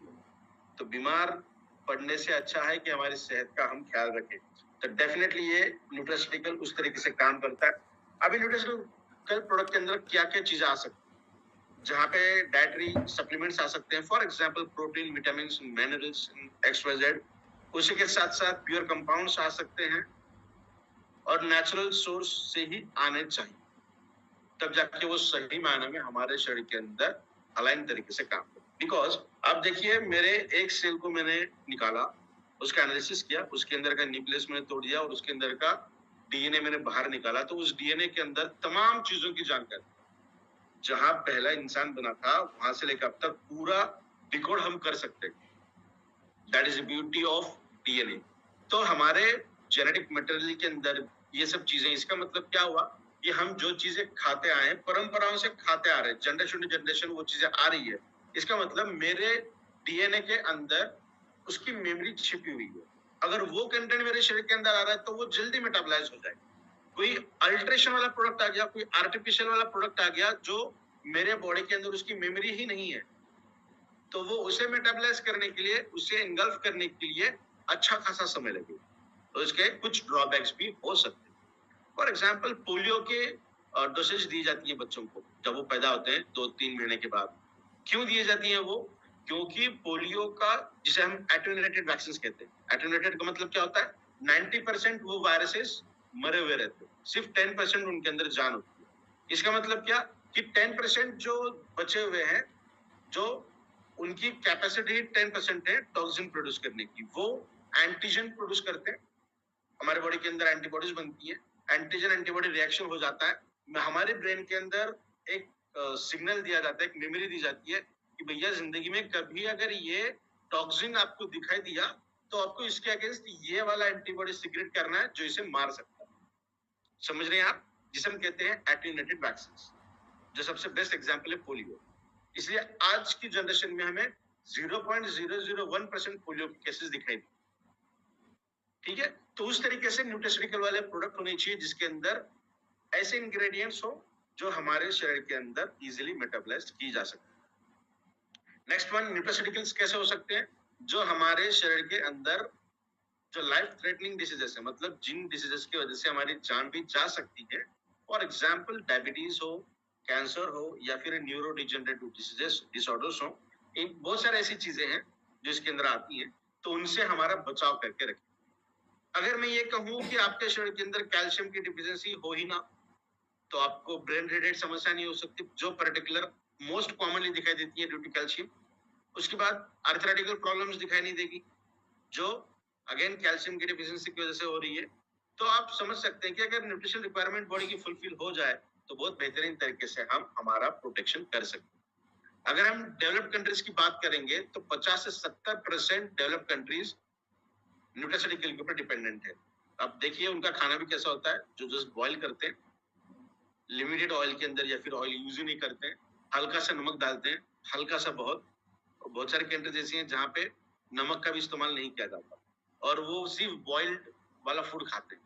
S2: तो बीमार पढ़ने से अच्छा है कि हमारी सेहत का हम ख्याल रखें। तो डेफिनेटली ये न्यूट्रास्यूटिकल उस तरीके से काम करता है। अभी न्यूट्रास्यूटिकल प्रोडक्ट के अंदर क्या-क्या चीजें आ सकती हैं, जहाँ पे डाइटरी सप्लीमेंट्स आ सकते हैं, for example protein, vitamins, minerals, XYZ। उसी के साथ-साथ प्योर कंपाउंड्स आ सकते हैं और नेचुरल सोर्स से ही आने चाहिए, तब जाके वो सही मायने में हमारे शरीर के अंदर अलाइन तरीके से काम करे। बिकॉज अब देखिए, मेरे एक सेल को मैंने निकाला, उसका एनालिसिस किया, उसके अंदर का न्यूक्लियस मैंने तोड़ दिया और उसके अंदर का डीएनए मैंने बाहर निकाला, तो उस डीएनए के अंदर तमाम चीजों की जानकारी, जहां पहला इंसान बना था वहां से लेकर अब तक पूरा डिकोड हम कर सकते हैं। That is the beauty of DNA. तो हमारे जेनेटिक मटेरियल के अंदर ये सब चीजें, इसका मतलब क्या हुआ कि हम जो चीजें खाते आए हैं, परंपराओं से खाते आ रहे हैं, जनरेशन टू जनरेशन वो चीजें आ रही है। इसका मतलब मेरे डीएनए के अंदर उसकी मेमोरी छिपी हुई है। अगर वो कंटेंट मेरे शरीर के अंदर आ रहा है तो वो जल्दी मेटाबलाइज हो जाएगा। कोई अल्ट्रेशन वाला प्रोडक्ट आ गया, कोई आर्टिफिशियल वाला प्रोडक्ट आ गया जो मेरे बॉडी के अंदर उसकी मेमोरी ही नहीं है, तो वो उसे मेटाबलाइज करने के लिए, उसे इंगल्फ करने के लिए अच्छा खासा समय लगेगा। तो इसके कुछ ड्रॉबैक्स भी हो सकते हैं। फॉर एग्जाम्पल, पोलियो के डोसेज दी जाती है बच्चों को जब वो पैदा होते हैं 2-3 महीने के बाद। क्यों दिए जाती है वो? क्योंकि पोलियो का, जिसे हम एटेन्यूएटेड वैक्सीन कहते हैं, एटेन्यूएटेड का मतलब क्या होता है, 90% वो वायरसेस मरे हुए रहते हैं, सिर्फ 10% उनके अंदर जान होती है। इसका मतलब क्या कि 10% जो बचे हुए हैं, जो उनकी कैपेसिटी 10% है टॉक्सिन प्रोड्यूस करने की, वो एंटीजन प्रोड्यूस करते हैं, हमारे बॉडी के अंदर एंटीबॉडीज बनती है, एंटीजन एंटीबॉडी रिएक्शन हो जाता है, हमारे ब्रेन के अंदर एक सिग्नल दिया जाता है, एक मेमोरी दी जाती है कि भैया जिंदगी में कभी अगर ये टॉक्सिन आपको दिखाई दिया तो आपको इसके अगेंस्ट ये वाला एंटीबॉडी सीक्रेट करना है जो इसे मार सकता है। समझ रहे हैं आप? जिसे हम कहते हैं एटेन्यूएटेड वैक्सीन, जो सबसे बेस्ट एग्जांपल है पोलियो। इसलिए आज की जनरेशन में हमें 0.001% पोलियो के केसेस दिखाई देते। ठीक है, तो उस तरीके से न्यूट्रास्यूटिकल वाले प्रोडक्ट होने चाहिए जिसके अंदर ऐसे इंग्रेडिएंट्स हो जो हमारे शरीर के अंदर इजीली मेटाबलाइज की जा सकते हैं। नेक्स्ट वन, न्यूट्रास्यूटिकल्स कैसे हो सकते हैं? जो हमारे शरीर के अंदर जो लाइफ थ्रेटनिंग डिसीजेस है, मतलब जिन डिसीजेस की वजह से हमारी जान भी जा सकती है, फॉर एग्जाम्पल डायबिटीज हो, कैंसर हो, या फिर न्यूरो डिजेनरेटिव डिसीजेस डिसऑर्डर्स हो, इन बहुत सारी ऐसी चीजें हैं जो इसके अंदर आती हैं, तो उनसे हमारा बचाव करके रखें। अगर मैं ये कहूं कि आपके शरीर के अंदर कैल्शियम की डिफिशियंसी हो ही ना, तो आपको ब्रेन रिलेटेड समस्या नहीं हो सकती, जो पर्टिकुलर मोस्ट कॉमनली दिखाई देती है ड्यू टू कैल्शियम। उसके बाद आर्थराइटिकल प्रॉब्लम्स दिखाई नहीं देगी, जो अगेन कैल्शियम की डिफिशियंसी की वजह से हो रही है। तो आप समझ सकते हैं कि अगर न्यूट्रिशन रिक्वायरमेंट बॉडी की फुलफिल हो जाए तो बहुत बेहतरीन तरीके से हम हमारा प्रोटेक्शन कर सकते हैं। अगर हम डेवलप्ड कंट्रीज की बात करेंगे तो 50 से 70% डेवलप्ड कंट्रीज न्यूट्रास्यूटिकल के ऊपर डिपेंडेंट है। अब देखिए उनका खाना भी कैसा होता है, जो जस्ट बॉईल करते हैं लिमिटेड ऑयल के अंदर, या फिर ऑयल यूज ही नहीं करते हैं, हल्का सा नमक डालते हैं, हल्का सा बहुत सारी कंट्रीज ऐसी हैं जहाँ पे नमक का भी इस्तेमाल नहीं किया जाता और वो सिर्फ बॉइल्ड वाला फूड खाते हैं,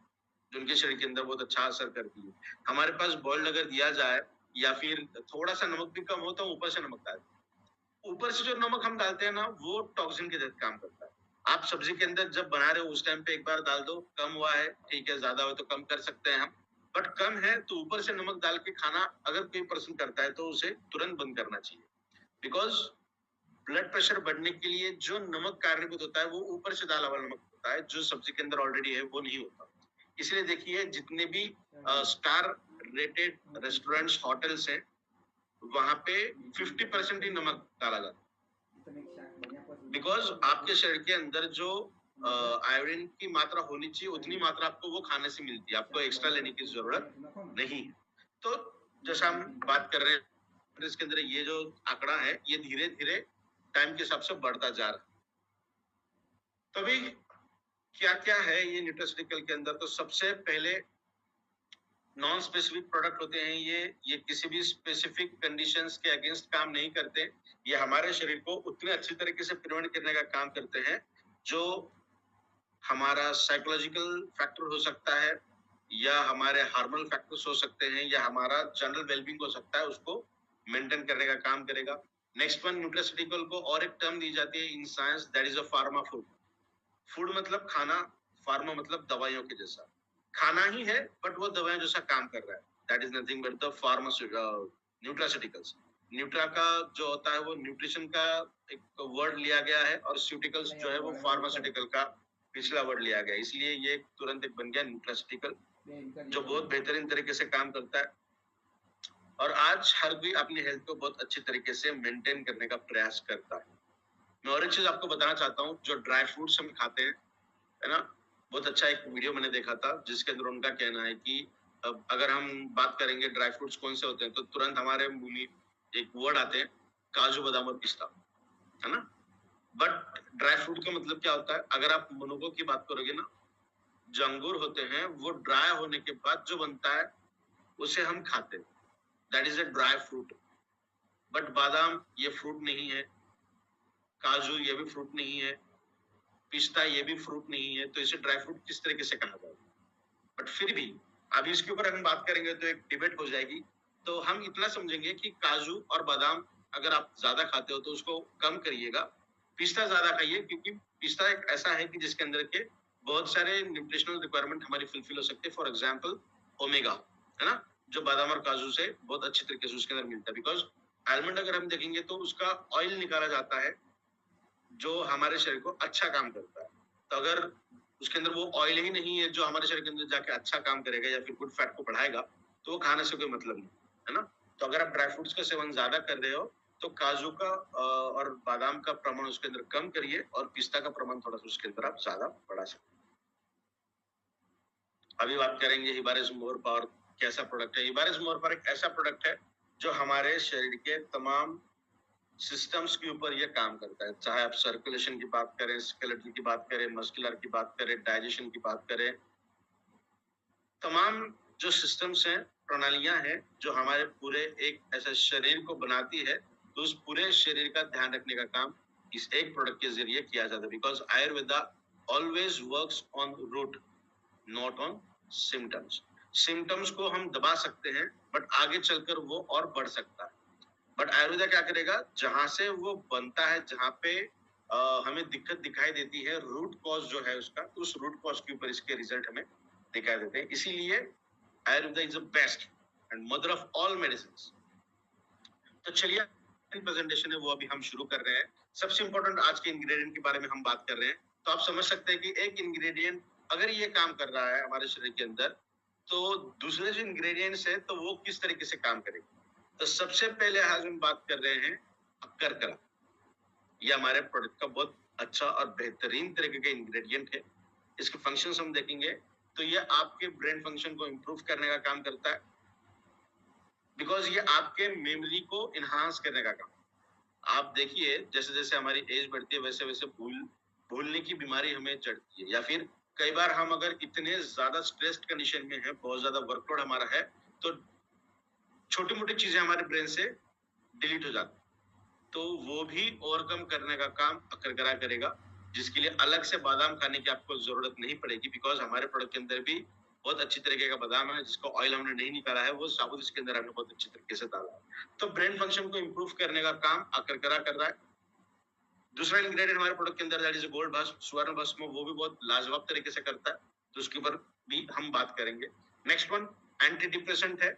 S2: जो उनके शरीर के अंदर बहुत अच्छा असर करती है। हमारे पास बॉइल्ड अगर दिया जाए या फिर थोड़ा सा नमक भी कम हो तो ऊपर से नमक डालते हैं, ऊपर से जो नमक हम डालते हैं ना, वो टॉक्सिन के तहत काम करता है। आप सब्जी के अंदर जब बना रहे हो उस टाइम पे एक बार डाल दो, कम हुआ है ठीक है, ज्यादा हो तो कम कर सकते हैं हम, बट कम है तो ऊपर से नमक डाल के खाना अगर कोई पर्सन करता है तो उसे तुरंत बंद करना चाहिए। बिकॉज ब्लड प्रेशर बढ़ने के लिए जो नमक कारणीभूत होता है वो ऊपर से डाला हुआ नमक होता है, जो सब्जी के अंदर ऑलरेडी है वो नहीं होता। इसलिए देखिए जितने भी स्टार रेटेड रेस्टोरेंट्स, होटल्स हैं, वहां पे 50% ही नमक डाला जाता है। बिकॉज आपके शरीर के अंदर जो आयोडीन की मात्रा होनी चाहिए उतनी मात्रा आपको वो खाने से मिलती है, आपको एक्स्ट्रा लेने की जरूरत नहीं है। तो जैसा हम बात कर रहे हैं, इसके अंदर ये जो आंकड़ा है ये धीरे धीरे टाइम के हिसाब से बढ़ता जा रहा है। तभी क्या क्या है ये न्यूट्रास्यूटिकल के अंदर? तो सबसे पहले नॉन स्पेसिफिक प्रोडक्ट होते हैं ये किसी भी स्पेसिफिक कंडीशंस के अगेंस्ट काम नहीं करते, ये हमारे शरीर को उतने अच्छी तरीके से प्रिवेंट करने का काम करते हैं, जो हमारा साइकोलॉजिकल फैक्टर हो सकता है या हमारे हार्मोनल फैक्टर्स हो सकते हैं या हमारा जनरल वेलबींग हो सकता है, उसको मेंटेन करने का काम करेगा। नेक्स्ट वन, न्यूट्रास्यूटिकल को और एक टर्म दी जाती है in science, that is a pharma food. Food मतलब खाना, फार्मा मतलब दवाइयों के जैसा, खाना ही है बट वो दवाइयों जैसा काम कर रहा है। That is nothing but the nutraceuticals. Nutra का जो होता है वो न्यूट्रिशन का एक वर्ड लिया गया है, और स्यूटिकल्स जो है वो फार्मास्यूटिकल का पिछला वर्ड लिया गया है, इसलिए ये तुरंत एक बन गया न्यूट्रास्यूटिकल, जो बहुत बेहतरीन तरीके से काम करता है। और आज हर कोई अपनी हेल्थ को बहुत अच्छी तरीके से मेंटेन करने का प्रयास करता है। मैं और एक चीज आपको बताना चाहता हूँ, जो ड्राई फ्रूट्स हम खाते हैं, है ना, बहुत अच्छा एक वीडियो मैंने देखा था जिसके अंदर उनका कहना है कि अब अगर हम बात करेंगे ड्राई फ्रूट्स कौन से होते हैं, तो तुरंत हमारे मुंह में एक वर्ड आते हैं, काजू बादाम और पिस्ता, है ना। बट ड्राई फ्रूट का मतलब क्या होता है? अगर आप मनोगो की बात करोगे ना, जो अंगूर होते हैं वो ड्राई होने के बाद जो बनता है उसे हम खाते हैं, that is a dry fruit. But बादाम ये फ्रूट नहीं है, काजू ये भी फ्रूट नहीं है, पिस्ता ये भी फ्रूट नहीं है, तो इसे ड्राई फ्रूट किस तरीके से कहा जाए? बट फिर भी अभी इसके ऊपर हम बात करेंगे तो एक डिबेट हो जाएगी। तो हम इतना समझेंगे कि काजू और बादाम अगर आप ज्यादा खाते हो तो उसको कम करिएगा, पिस्ता ज्यादा खाइए, क्योंकि पिस्ता एक ऐसा है कि जिसके अंदर के बहुत सारे न्यूट्रिशनल रिक्वायरमेंट हमारी फुलफिल हो सकते हैं। फॉर एग्जाम्पल ओमेगा, है ना, जो बादाम और काजू से बहुत अच्छी तरीके से उसके अंदर मिलता है। बिकॉज आलमंड अगर हम देखेंगे तो उसका ऑयल निकाला जाता है जो हमारे शरीर को अच्छा काम करता है। तो अगर उसके अंदर वो ऑयल ही नहीं है जो हमारे शरीर के अंदर जाके अच्छा काम करेगा या फिर गुड फैट को बढ़ाएगा, तो वो खाने से कोई मतलब नहीं, है ना। तो अगर आप ड्राई फ्रूट्स का सेवन ज्यादा कर रहे हो तो काजू का और बादाम का प्रमाण उसके अंदर कम करिए, और पिस्ता का प्रमाण थोड़ा सा उसके अंदर आप ज्यादा बढ़ा सकते। अभी बात करेंगे हिबारिस मोर पावर कैसा प्रोडक्ट है। हिबारिस मोर पावर एक ऐसा प्रोडक्ट है जो हमारे शरीर के तमाम सिस्टम्स के ऊपर ये काम करता है, चाहे आप सर्कुलेशन की बात करें, स्केलेटल की बात करें, मस्कुलर की बात करें, डाइजेशन की बात करें, तमाम जो सिस्टम्स हैं, प्रणालियां हैं जो हमारे पूरे एक ऐसे शरीर को बनाती है, तो उस पूरे शरीर का ध्यान रखने का काम इस एक प्रोडक्ट के जरिए किया जाता है। Because Ayurveda always works on root, not on symptoms. Symptoms को हम दबा सकते हैं बट आगे चलकर वो और बढ़ सकता है। बट आयुर्वेदा क्या करेगा, जहां से वो बनता है, जहां पे हमें दिक्कत दिखाई देती है, रूट कॉज जो है उसका, तो उस रूट कॉज के ऊपर इसके रिजल्ट हमें दिखाई देते हैं। इसीलिए Ayurveda is the best and mother of all medicine. तो चलिए प्रेजेंटेशन है वो अभी हम शुरू कर रहे हैं। सबसे इंपॉर्टेंट आज के इंग्रेडिएंट के बारे में हम बात कर रहे हैं। तो आप समझ सकते हैं कि एक इंग्रेडिएंट अगर ये काम कर रहा है हमारे शरीर के अंदर, तो दूसरे जो इंग्रेडिएंट्स है तो वो किस तरीके से काम करेंगे। तो सबसे पहले आज हम बात कर रहे हैं अक्करकरा। ये हमारे प्रोडक्ट का बहुत अच्छा और बेहतरीन तरीके का इंग्रेडिएंट है। इसके फंक्शंस हम देखेंगे तो ये आपके ब्रेन फंक्शन को इम्प्रूव करने का काम करता है, बिकॉज ये आपके मेमोरी को इनहांस करने का काम। आप देखिए जैसे जैसे हमारी एज बढ़ती है वैसे वैसे भूलने की बीमारी हमें चढ़ती है, या फिर कई बार हम अगर इतने ज्यादा स्ट्रेस्ड कंडीशन में है, बहुत ज्यादा वर्कलोड हमारा है, तो छोटी मोटी चीजें हमारे ब्रेन से डिलीट हो जाती, तो वो भी ओवरकम करने का काम अक्करकरा करेगा, जिसके लिए अलग से बादाम खाने की आपको जरूरत नहीं पड़ेगी। बिकॉज हमारे प्रोडक्ट के अंदर भी बहुत अच्छी तरीके का बादाम है जिसका ऑयल हमने नहीं निकाला है, वो साबुत इसके अंदर हमने बहुत अच्छी तरीके से डाला है। तो ब्रेन फंक्शन को इम्प्रूव करने का काम अक्करकरा कर रहा है। दूसरा इंग्रेडिएंट हमारे प्रोडक्ट के अंदर दैट इज गोल्ड भस्म, स्वर्ण भस्म, वो भी बहुत लाजवाब तरीके से करता है, तो उसके ऊपर भी हम बात करेंगे। नेक्स्ट वन एंटी डिप्रेसेंट है।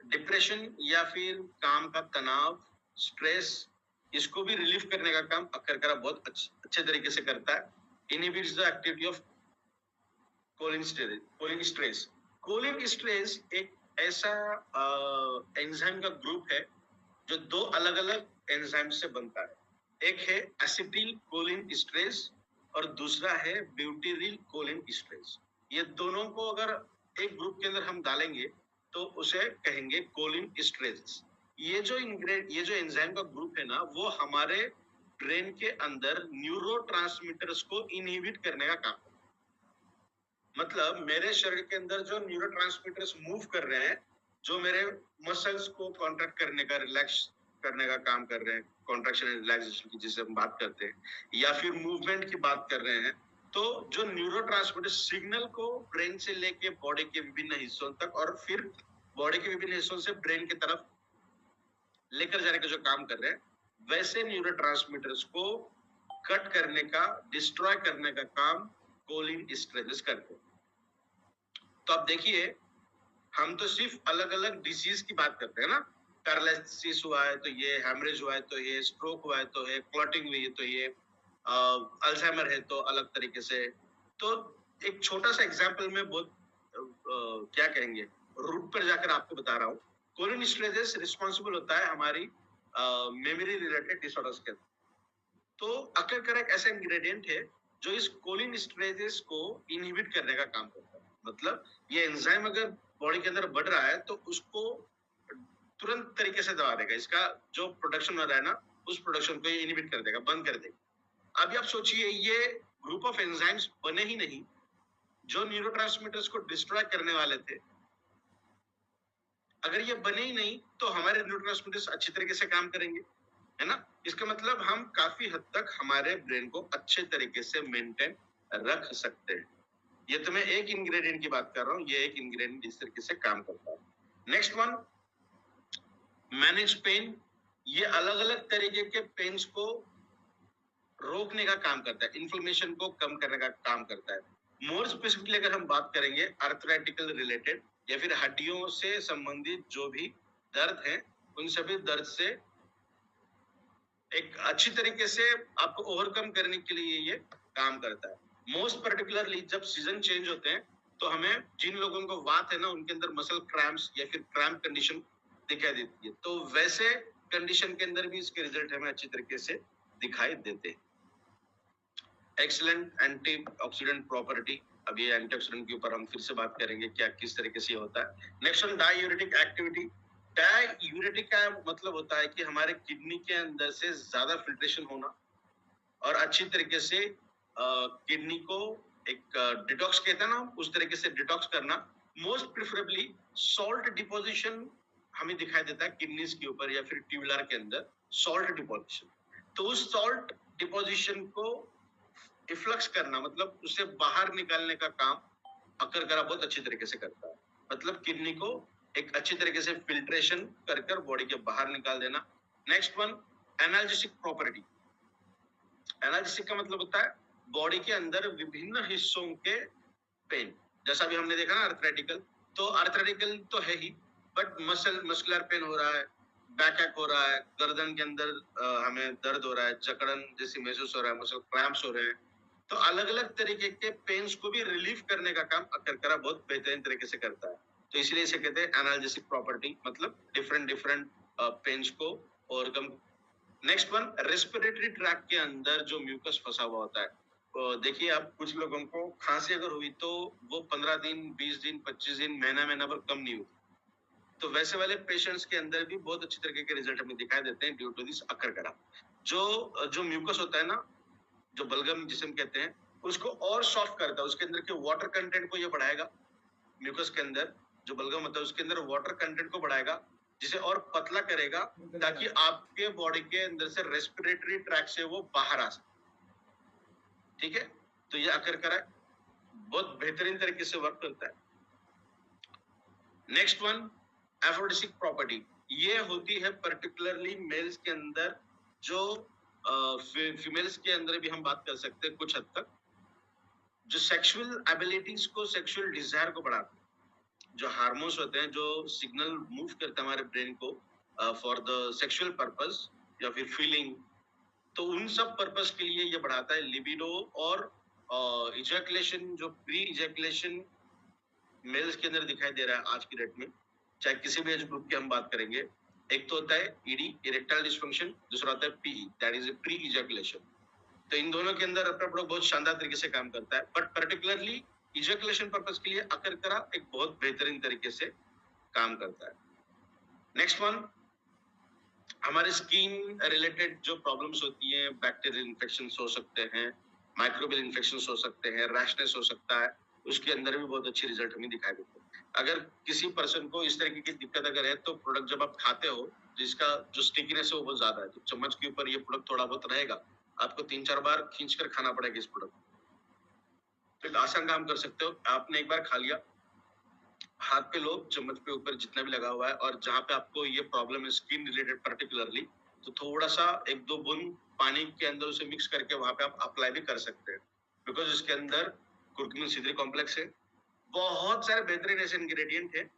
S2: डिप्रेशन या फिर काम का तनाव, स्ट्रेस, इसको भी रिलीफ करने का काम अक्करकरा बहुत अच्छे तरीके से करता है। Inhibits the activity of cholinesterase. Cholinesterase एक ऐसा एंजाइम का ग्रुप है जो दो अलग अलग एंजाइम से बनता है। एक है एसिटिल कोलिन स्ट्रेस और दूसरा है ब्यूटीरिल कोलिन स्ट्रेस। ये दोनों को अगर एक ग्रुप के अंदर हम डालेंगे तो उसे कहेंगे कोलिन स्ट्रेस। ये जो एंजाइम का ग्रुप है ना, वो हमारे ब्रेन के अंदर न्यूरोट्रांसमीटर्स को इनहिबिट करने का काम। मतलब मेरे शरीर के अंदर जो न्यूरोट्रांसमीटर्स मूव कर रहे हैं, जो मेरे मसल्स को कॉन्ट्रैक्ट करने का, रिलैक्स करने का काम कर रहे हैं, कॉन्ट्रैक्शन एंड रिलैक्सेशन की जिसे हम बात करते हैं, या फिर मूवमेंट की बात कर रहे हैं, तो जो न्यूरोट्रांसमीटर सिग्नल को ब्रेन से लेके बॉडी के विभिन्न हिस्सों तक और फिर बॉडी के विभिन्न हिस्सों से ब्रेन की तरफ लेकर जाने का जो काम कर रहे हैं, वैसे न्यूरोट्रांसमीटर्स को कट करने का, डिस्ट्रॉय करने का काम कोलिन स्ट्रेजेस करते हैं। तो अब देखिए, हम तो सिर्फ अलग अलग डिसीज की बात करते हैं ना, पैरालिसिस हुआ है तो ये, हैमरेज हुआ है तो ये, स्ट्रोक हुआ है तो ये, क्लॉटिंग हुई है तो ये, अल्जाइमर है तो अलग तरीके से। तो एक छोटा सा एग्जांपल में बहुत क्या कहेंगे, रूट पर जाकर आपको बता रहा हूँ। कोलिन स्ट्रेजेस रिस्पॉन्सिबल होता है हमारी मेमोरी रिलेटेड डिसऑर्डर्स के। तो अकरकर एक ऐसा इंग्रेडिएंट है जो इस कोलिन स्ट्रेजेस को इनहिबिट करने का काम करता है। मतलब ये एंजाइम अगर बॉडी के अंदर बढ़ रहा है तो उसको तुरंत तरीके से दबा देगा, इसका जो प्रोडक्शन हो रहा है ना, उस प्रोडक्शन को ये इनहिबिट कर देगा, बंद कर देगा। अभी आप सोचिए, ये ग्रुप ऑफ एंजाइम्स बने ही नहीं जो न्यूरोट्रांसमीटर्स को डिस्ट्रॉय करने वाले थे। अगर ये बने ही नहीं तो हमारे न्यूरोट्रांसमीटर्स अच्छी तरीके से काम करेंगे, है ना। इसका मतलब हम काफी हद तक हमारे ब्रेन को अच्छे तरीके से मेंटेन रख सकते हैं। ये तो मैं एक इंग्रेडिएंट की बात कर रहा हूँ, ये एक इंग्रेडिएंट इस तरीके से काम करता है। Next one, manage pain. ये अलग अलग तरीके के पेन्स को रोकने का काम करता है, इन्फ्लेमेशन को कम करने का काम करता है। मोर स्पेसिफिकली अगर हम बात करेंगे आर्थराइटिकल रिलेटेड या फिर हड्डियों से संबंधित जो भी दर्द है, उन सभी दर्द से एक अच्छी तरीके से आपको ओवरकम करने के लिए ये काम करता है। मोस्ट पर्टिकुलरली जब सीजन चेंज होते हैं तो हमें, जिन लोगों को वात है ना, उनके अंदर मसल क्रैम्प्स या फिर क्रैम्प कंडीशन दिखाई देती है, तो वैसे कंडीशन के अंदर भी इसके रिजल्ट हमें अच्छी तरीके से दिखाई देते हैं। Excellent antioxidant property. अब ये एंटीऑक्सीडेंट के ऊपर हम फिर से बात करेंगे क्या किस तरीके से होता है। Next one, diuretic activity. Diuretic का मतलब होता है कि हमारे किडनी के अंदर से ज्यादा फिल्ट्रेशन होना और अच्छी तरीके से किडनी को एक डिटॉक्स कहते हैं ना, उस तरीके से डिटॉक्स करना। मोस्ट प्रिफरेबली सॉल्ट डिपोजिशन हमें दिखाई देता है किडनीज के ऊपर या फिर ट्यूबुलर के अंदर सॉल्ट डिपोजिशन। तो उस सॉल्ट डिपोजिशन को इफ्लक्स करना, मतलब उसे बाहर निकालने का काम अकरकरा बहुत अच्छी तरीके से करता है। मतलब किडनी को एक अच्छी तरीके से फिल्ट्रेशन कर बॉडी के बाहर निकाल देना। Next one, analgesic property. Analgesic का मतलब होता है बॉडी के अंदर विभिन्न हिस्सों के पेन। जैसा भी हमने देखा ना आर्थराइटिकल, तो आर्थराइटिकल तो है ही, बट मस्कुलर पेन हो रहा है, बैक एक हो रहा है, गर्दन के अंदर हमें दर्द हो रहा है, जकड़न जैसी महसूस हो रहा है, मसल क्रैम्प्स हो रहे हैं। तो अलग अलग तरीके के पेन्स को भी रिलीफ करने का काम अकरकरा बहुत बेहतरीन तरीके से करता है। तो इसलिए इसे कहते हैं एनाल्जेसिक प्रॉपर्टी, मतलब डिफरेंट पेन्स को overcome. Next one, respiratory tract के अंदर जो म्यूकस फंसा हुआ होता है। तो देखिए, आप कुछ लोगों को खांसी अगर हुई तो वो 15 दिन, 20 दिन, 25 दिन, महीना भर कम नहीं हुई। तो वैसे वाले पेशेंट्स के अंदर भी बहुत अच्छी तरीके के रिजल्ट हमें दिखाई देते हैं ड्यू टू दिस अकरकरा। जो म्यूकस होता है ना, जो बलगम जिसम कहते हैं, उसको और सॉफ्ट करता है, उसके अंदर के वाटर कंटेंट को ये बढ़ाएगा। म्यूकस के अंदर जो बलगम होता है उसके अंदर वाटर कंटेंट को बढ़ाएगा, जिसे और पतला करेगा ताकि आपके बॉडी के अंदर से रेस्पिरेटरी ट्रैक से वो बाहर आ सके। ठीक है, तो ये अकरकरा बहुत बेहतरीन तरीके से वर्क करता है। Next one, aphrodisiac property. ये होती है पर्टिकुलरली मेल्स के अंदर, जो फीमेल्स के अंदर भी हम बात कर सकते हैं कुछ हद तक, जो सेक्सुअल एबिलिटीज को, सेक्सुअल डिजायर को बढ़ाते हैं। जो हार्मोन्स होते हैं जो सिग्नल मूव करते हैं हमारे ब्रेन को फॉर द सेक्सुअल पर्पस या फिर फीलिंग, तो उन सब पर्पस के लिए ये बढ़ाता है लिबिडो और इजैकुलेशन। जो प्री इजैकुलेशन मेल्स के अंदर दिखाई दे रहा है आज की डेट में, चाहे किसी भी एज ग्रुप की हम बात करेंगे, एक तो होता है ईडी, इरेक्टाइल डिस्फंक्शन, दूसरा होता है PE, that is pre ejaculation. तो इन दोनों के अंदर अपना प्रोडक्ट बहुत शानदार तरीके से काम करता है, बट पर्टिकुलरली इजैकुलेशन पर्पस के लिए अकरकरा एक बहुत बेहतरीन तरीके से काम करता है। नेक्स्ट वन, हमारे स्किन रिलेटेड जो प्रॉब्लम्स होती हैं, बैक्टीरियल इन्फेक्शंस हो सकते हैं, माइक्रोबियल इन्फेक्शंस हो सकते हैं, रैशनेस हो सकता है, उसके अंदर भी बहुत अच्छी रिजल्ट हमें दिखाई देते हैं। अगर किसी पर्सन को इस तरीके की दिक्कत अगर है, तो प्रोडक्ट जब आप खाते हो, जिसका जो स्टिकीनेस है वो बहुत ज्यादा है, तो चम्मच के ऊपर ये प्रोडक्ट थोड़ा बहुत रहेगा, आपको 3-4 बार खींचकर खाना पड़ेगा इस प्रोडक्ट। तो एक आसान काम कर सकते हो, आपने एक बार खा लिया, हाथ पे लो, चम्मच पे ऊपर जितना भी लगा हुआ है, और जहां पे आपको ये प्रॉब्लम है स्किन रिलेटेड पर्टिकुलरली, तो थोड़ा सा 1-2 बूंद पानी के अंदर उसे मिक्स करके वहां पे आप अप्लाई भी कर सकते हैं, बिकॉज इसके अंदर कुर्कुमिन C3 कॉम्प्लेक्स है। बहुत सारे बेहतरीन ऐसे इंग्रेडिएंट है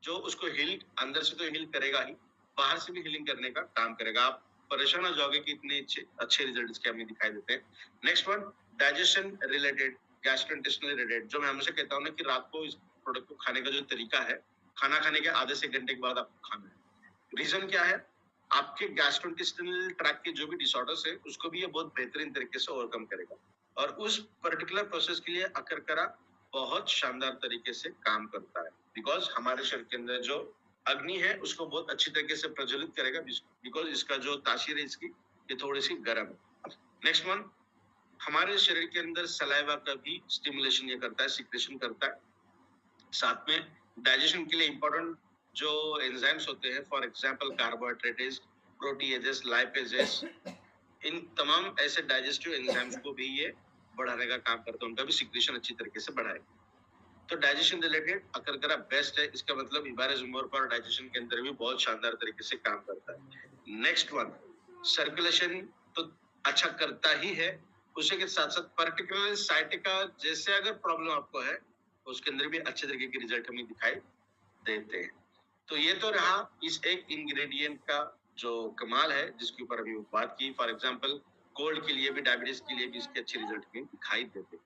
S2: जो उसको हील, अंदर से तो हील करेगा ही, बाहर से भी हीलिंग करने का काम करेगा। आप परेशान हो जाओगे कि इतने अच्छे रिजल्ट इसके हमें दिखाई देते हैं। Next one, digestion related, gastrointestinal related, जो मैं हमेशा कहता हूँ ना कि रात को इस प्रोडक्ट को खाने का जो तरीका है, खाना खाने के आधे से घंटे के बाद आपको खाना है। रीजन क्या है? आपके गैस्ट्रोइंटेस्टिनल ट्रैक्ट के जो भी डिसऑर्डर्स है उसको भी ये बहुत बेहतरीन तरीके से ओवरकम करेगा, और उस पर्टिकुलर प्रोसेस के लिए अकरकरा बहुत शानदार तरीके से काम करता है, बिकॉज हमारे शरीर के अंदर जो अग्नि है उसको बहुत अच्छी तरीके से प्रज्वलित करेगा, बिकॉज इसका जो तासीर है इसकी ये थोड़ी सी गर्म है। नेक्स्ट वन, हमारे शरीर के अंदर सलाइवा का भी स्टिमुलेशन ये करता है, सिक्रेशन करता है। साथ में डाइजेशन के लिए इंपॉर्टेंट जो एंजाइम्स होते हैं, for example carbohydrates, proteases, lipases, इन तमाम ऐसे डाइजेस्टिव एंजाइम्स को भी ये बढ़ाने का काम करता है, उनका भी सिक्रेशन अच्छी तरीके से बढ़ाए। तो डाइजेशन रिलेटेड अकरकरा बेस्ट है, इसका मतलब इबारस उमर पर डाइजेशन के अंदर भी बहुत शानदार तरीके से काम करता है। नेक्स्ट वन, सर्कुलेशन तो अच्छा करता ही है, उसी के साथ साथ पर्टिकुलर साइटिका जैसे अगर प्रॉब्लम आपको है उसके अंदर भी अच्छे तरीके के रिजल्ट हमें दिखाई देते हैं। तो ये तो रहा इस एक इंग्रेडिएंट का जो कमाल है जिसके ऊपर अभी बात की। फॉर एग्जांपल कोल्ड के लिए भी, डायबिटीज के लिए भी इसके अच्छे रिजल्ट हमें दिखाई देते हैं।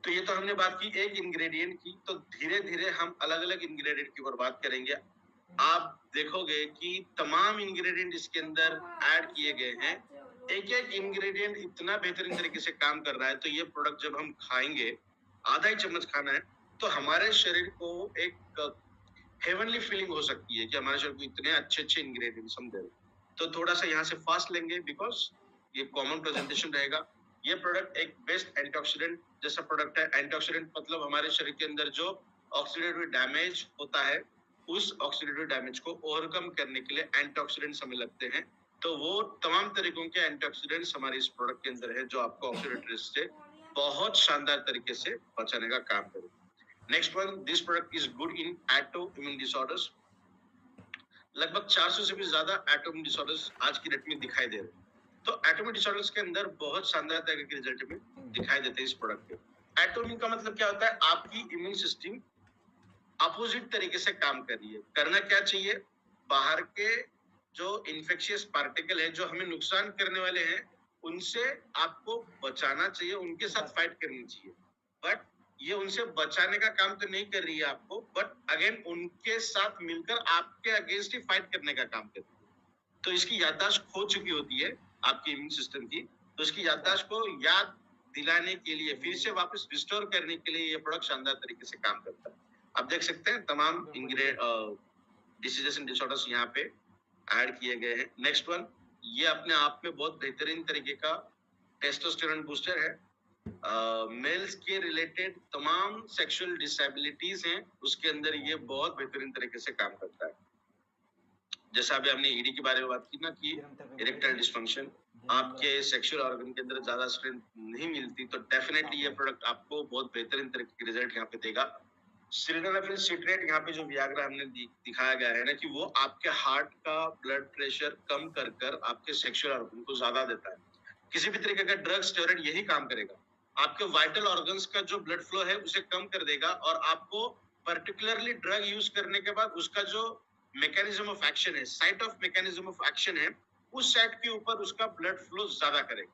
S2: तो ये तो हमने बात की एक इंग्रेडिएंट की, तो धीरे धीरे हम अलग अलग इंग्रेडिएंट की ऊपर बात करेंगे। आप देखोगे कि तमाम इंग्रेडिएंट इसके अंदर ऐड किए गए हैं, एक एक इंग्रेडिएंट इतना बेहतरीन तरीके से काम कर रहा है। तो ये प्रोडक्ट जब हम खाएंगे, आधा ही चम्मच खाना है, तो हमारे शरीर को एक हेवनली फीलिंग हो सकती है कि हमारे शरीर को इतने अच्छे अच्छे इंग्रेडिएंट्स हम दे रहे हैं। तो थोड़ा सा यहाँ से फास्ट लेंगे, बिकॉज ये कॉमन प्रेजेंटेशन रहेगा। ये प्रोडक्ट एक बेस्ट एंटीऑक्सीडेंट जैसा प्रोडक्ट है। एंटीऑक्सीडेंट मतलब हमारे शरीर के अंदर जो ऑक्सीडेटिव डैमेज होता है, उस ऑक्सीडेटिव डैमेज को ओवरकम करने के लिए एंटीऑक्सीडेंट्स हमें लगते हैं। तो वो तमाम तरीकों के एंटीऑक्सीडेंट्स हमारे इस प्रोडक्ट के अंदर है जो आपको ऑक्सीडेटिव स्ट्रेस से बहुत शानदार तरीके से बचाने का काम करेगा। Next one, this product is good in auto immune disorders. लगभग 400 से भी ज्यादा ऑटो इम्यून डिसऑर्डर्स आज की डेट में दिखाई दे रहे हैं। तो एटोमिक डिसऑर्डर्स के अंदर बहुत शानदार तरह के रिजल्ट में दिखाई देते हैं इस प्रोडक्ट के। एटोमिक का मतलब क्या होता है? आपकी इम्यून सिस्टम अपोजिट तरीके से काम कर रही है। करना क्या चाहिए? बाहर के जो इन्फेक्शियस पार्टिकल है जो हमें नुकसान करने वाले हैं, उनसे आपको बचाना चाहिए, उनके साथ फाइट करनी चाहिए। बट ये उनसे बचाने का काम तो नहीं कर रही है आपको, बट अगेन उनके साथ मिलकर आपके अगेंस्ट ही फाइट करने का काम कर रही है। तो इसकी याददाश्त खो चुकी होती है आपकी इम्यून सिस्टम की, तो इसकी याददाश्त को याद दिलाने के लिए, फिर से वापस रिस्टोर करने के लिए ये प्रोडक्ट शानदार तरीके से काम करता है। आप देख सकते हैं तमाम डिसीजेस एंड डिसऑर्डर्स यहाँ पे ऐड किए गए हैं। नेक्स्ट वन, ये अपने आप में बहुत बेहतरीन तरीके का टेस्टोस्टेरोन बूस्टर है। मेल्स के रिलेटेड तमाम सेक्सुअल डिसेबिलिटीज हैं, उसके अंदर ये बहुत बेहतरीन तरीके से काम करता है। जैसा अभी हमने ईडी के बारे में बात की ना कि इरेक्टाइल डिसफंक्शन, आपके सेक्सुअल ऑर्गन के अंदर ज्यादा स्ट्रेंथ नहीं मिलती, तो डेफिनेटली ये प्रोडक्ट आपको बहुत बेहतरीन तरीके के रिजल्ट यहाँ पे देगा। सिलिडोनाफिल सिट्रेट, यहाँ पे जो वियाग्रा हमने दिखाया गया है ना कि वो आपके हार्ट का ब्लड प्रेशर कम कर कर आपके सेक्सुअल ऑर्गन को ज्यादा देता है। किसी भी तरीके का ड्रग स्टेरॉइड यही काम करेगा, आपके वाइटल ऑर्गन्स का जो ब्लड फ्लो है उसे कम कर देगा, और आपको पर्टिकुलरली ड्रग यूज करने के बाद उसका जो मैकेनिज्म ऑफ एक्शन है, site of mechanism of action है, उस साइट के ऊपर उसका ब्लड फ्लो ज्यादा करेगा।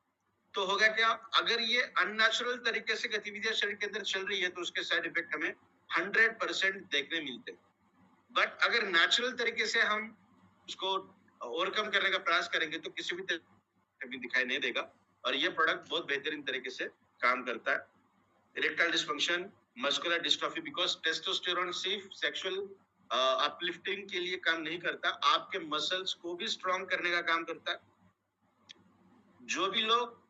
S2: तो होगा क्या? अगर ये अननेचुरल तरीके से गतिविधियां शरीर के अंदर चल रही है तो उसके साइड इफेक्ट हमें 100% देखने मिलते हैं। बट अगर नेचुरल तरीके से हम उसको ओवरकम करने का प्रयास करेंगे तो किसी भी तरीके दिखाई नहीं देगा, और ये प्रोडक्ट बहुत बेहतरीन तरीके से काम करता है। Erectile dysfunction, muscular dystrophy, because testosterone सिर्फ सेक्सुअल अपलिफ्टिंग के लिए काम नहीं करता, आपके मसल्स को भी स्ट्रॉन्ग करने का काम करता है। जो भी लोग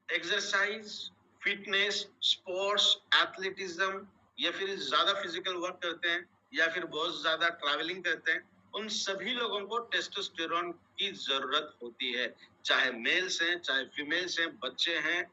S2: एक्सरसाइज, फिटनेस, स्पोर्ट्स, एथलेटिज्म या फिर ज्यादा फिजिकल वर्क करते हैं या फिर बहुत ज्यादा ट्रैवलिंग करते हैं, उन सभी लोगों को टेस्टोस्टेरोन की जरूरत होती है। चाहे मेल्स हैं, चाहे फीमेल्स हैं, बच्चे हैं,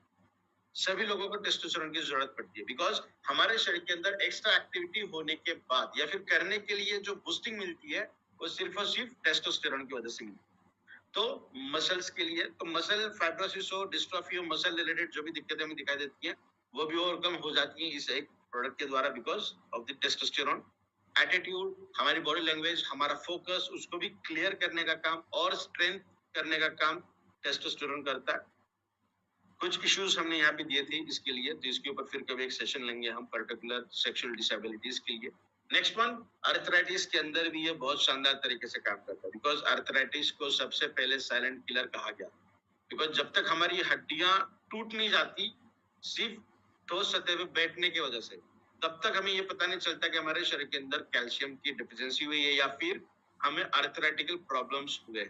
S2: सभी लोगों को टेस्टोस्टेरोन की जरूरत पड़ती है। बिकॉज हमारे शरीर के अंदर एक्स्ट्रा एक्टिविटी होने के बाद या फिर करने के लिए जो बूस्टिंग मिलती है वो सिर्फ और सिर्फ टेस्टोस्टेरोन की वजह से मिलती है। तो मसल्स के लिए, तो मसल फाइब्रोसिस हो, डिस्ट्रॉफी हो, मसल रिलेटेड जो भी दिक्कतें हमें दिखाई देती हैं वो भी ओवरकम हो जाती हैं इस एक प्रोडक्ट के द्वारा, because of the testosterone. Attitude, हमारी बॉडी लैंग्वेज, हमारा फोकस, उसको भी क्लियर करने का काम और स्ट्रेंथ करने का काम टेस्टोस्टेरोन करता है। कुछ इश्यूज हमने यहाँ पे दिए थे इसके लिए, तो इसके ऊपर फिर कभी एक सेशन लेंगे हम पर्टिकुलर सेक्सुअल डिसेबिलिटीज के लिए। नेक्स्ट वन, अर्थराइटिस के अंदर भी ये बहुत शानदार तरीके से काम करता है, बिकॉज अर्थराइटिस को सबसे पहले साइलेंट किलर कहा गया, बिकॉज जब तक हमारी हड्डियां टूट नहीं जाती सिर्फ ठोस सतह पे बैठने की वजह से, तब तक हमें ये पता नहीं चलता कि हमारे शरीर के अंदर कैल्शियम की डिफिशियंसी हुई है या फिर हमें अर्थराइटिकल प्रॉब्लम्स हुए।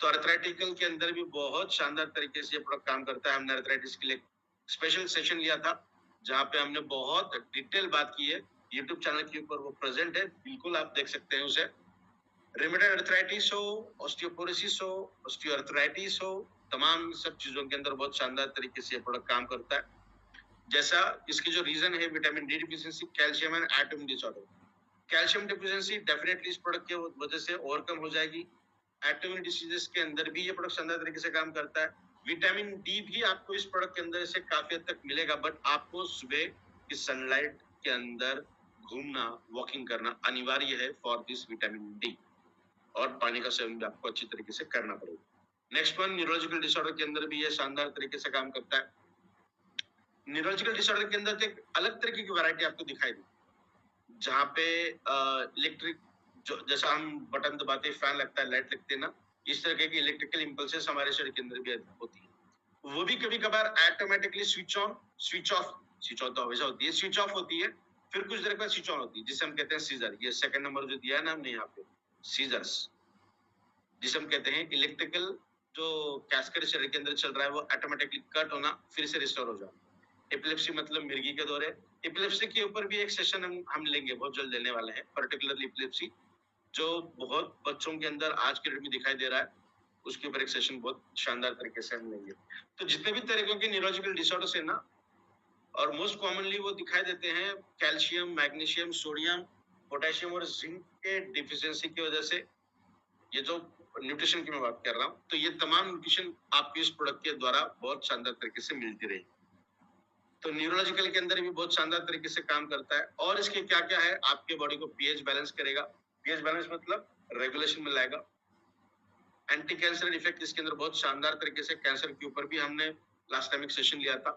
S2: तो अर्थराइटिकल के अंदर भी बहुत शानदार तरीके से ये प्रोडक्ट काम करता है। हमने अर्थराइटिस के लिए स्पेशल सेशन लिया था जहाँ पे हमने बहुत डिटेल बात की है, यूट्यूब चैनल के ऊपर वो प्रेजेंट है, बिल्कुल आप देख सकते हैं उसे। रिमेटॉइड अर्थराइटिस हो, ऑस्टियोपोरोसिस हो, ऑस्टियोआर्थराइटिस हो, तमाम सब चीजों के अंदर बहुत शानदार तरीके से ये प्रोडक्ट काम करता है। जैसा इसकी जो रीजन है, vitamin D deficiency, calcium and atom disorder. Calcium deficiency definitely इस प्रोडक्ट की वजह से ओवरकम हो जाएगी। एटॉमिक डिसीजेस के अंदर भी ये प्रोडक्ट शानदार तरीके से काम करता है। विटामिन डी भी आपको इस प्रोडक्ट के अंदर से काफी हद तक मिलेगा, बट आपको सुबह की सनलाइट के अंदर घूमना, वॉकिंग करना अनिवार्य है फॉर दिस विटामिन डी, और पानी का सेवन भी आपको अच्छी तरीके से करना पड़ेगा। नेक्स्ट वन, न्यूरोलॉजिकल डिसऑर्डर के अंदर भी ये शानदार तरीके से काम करता है। न्यूरोलॉजिकल डिसऑर्डर के अंदर तो एक अलग तरीके की वैरायटी आपको दिखाई दी, जहाँ पे इलेक्ट्रिक, जो जैसा हम बटन दबाते फैन लगता है, लाइट लगती है ना, इस तरह की इलेक्ट्रिकल इंपल्सेस हमारे शरीर के अंदर भी होती है। वो भी कभी कभार automatically switch on, switch off, switch on तो हमेशा होती है, स्विच ऑफ होती है, फिर कुछ देर बाद स्विच ऑन होती है, जिसे हम कहते हैं सीजर। ये सेकंड नंबर जो दिया है ना हमने यहाँ पे, सीजर्स, जिसे हम कहते हैं इलेक्ट्रिकल जो कैस्केड शरीर के अंदर चल रहा है वो ऑटोमेटिकली कट होना, फिर से रिस्टोर हो जाना। एपिलेप्सी मतलब मिर्गी के दौरे। एपिलेप्सी के ऊपर भी एक सेशन हम लेंगे, बहुत जल्द लेने वाले हैं, पर्टिकुलरली एपिलेप्सी जो बहुत बच्चों के अंदर आज के डेट में दिखाई दे रहा है, उसके ऊपर एक सेशन बहुत शानदार तरीके से हम लेंगे। तो जितने भी तरीकों के न्यूरोलॉजिकल डिसऑर्डर्स है ना, और मोस्ट कॉमनली वो दिखाई देते हैं कैल्शियम, मैग्नीशियम, सोडियम, पोटेशियम और जिंक के डिफिशियंसी की वजह से। ये जो न्यूट्रिशन की मैं बात कर रहा हूँ, तो ये तमाम न्यूट्रिशन आपके इस प्रोडक्ट के द्वारा बहुत शानदार तरीके से मिलती रही। तो न्यूरोलॉजिकल के अंदर भी बहुत शानदार तरीके से काम करता है। और इसके क्या क्या है, आपके बॉडी को पीएच बैलेंस करेगा, पीएच बैलेंस मतलब रेगुलेशन में लाएगा। एंटी कैंसर इफेक्ट इसके अंदर बहुत शानदार तरीके से, कैंसर के ऊपर भी हमने लास्ट टाइम एक सेशन लिया था,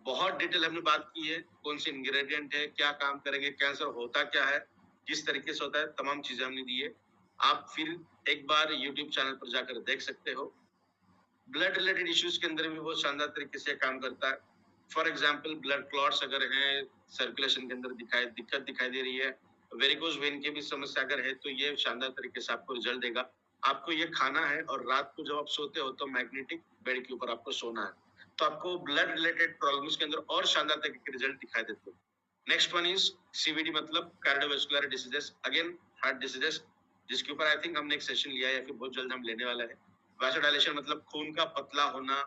S2: बहुत डिटेल हमने बात की है, कौन से इंग्रेडिएंट है, क्या काम करेंगे, कैंसर होता क्या है, किस तरीके से होता है, तमाम चीजें हमने दी है। आप फिर एक बार यूट्यूब चैनल पर जाकर देख सकते हो। ब्लड रिलेटेड इश्यूज के अंदर भी बहुत शानदार तरीके से काम करता है। फॉर एग्जाम्पल ब्लड क्लॉट्स अगर है, सर्कुलेशन के अंदर दिक्कत दिखाई दे रही है, वेरिकोज वेन की भी समस्या अगर है, तो ये शानदार तरीके से आपको रिजल्ट देगा। आपको ये खाना है और रात को जब आप सोते हो तो मैग्नेटिक बेड के ऊपर आपको सोना है, तो आपको ब्लड रिलेटेड प्रॉब्लम्स के अंदर और शानदार तरीके के रिजल्ट दिखाई देते हैं। नेक्स्ट वन इज सीवीडी मतलब cardiovascular diseases, again heart diseases, जिसके ऊपर आई थिंक हमने एक सेशन लिया है या फिर बहुत जल्द हम लेने वाला है। वासोडाइलेशन मतलब खून का पतला होना,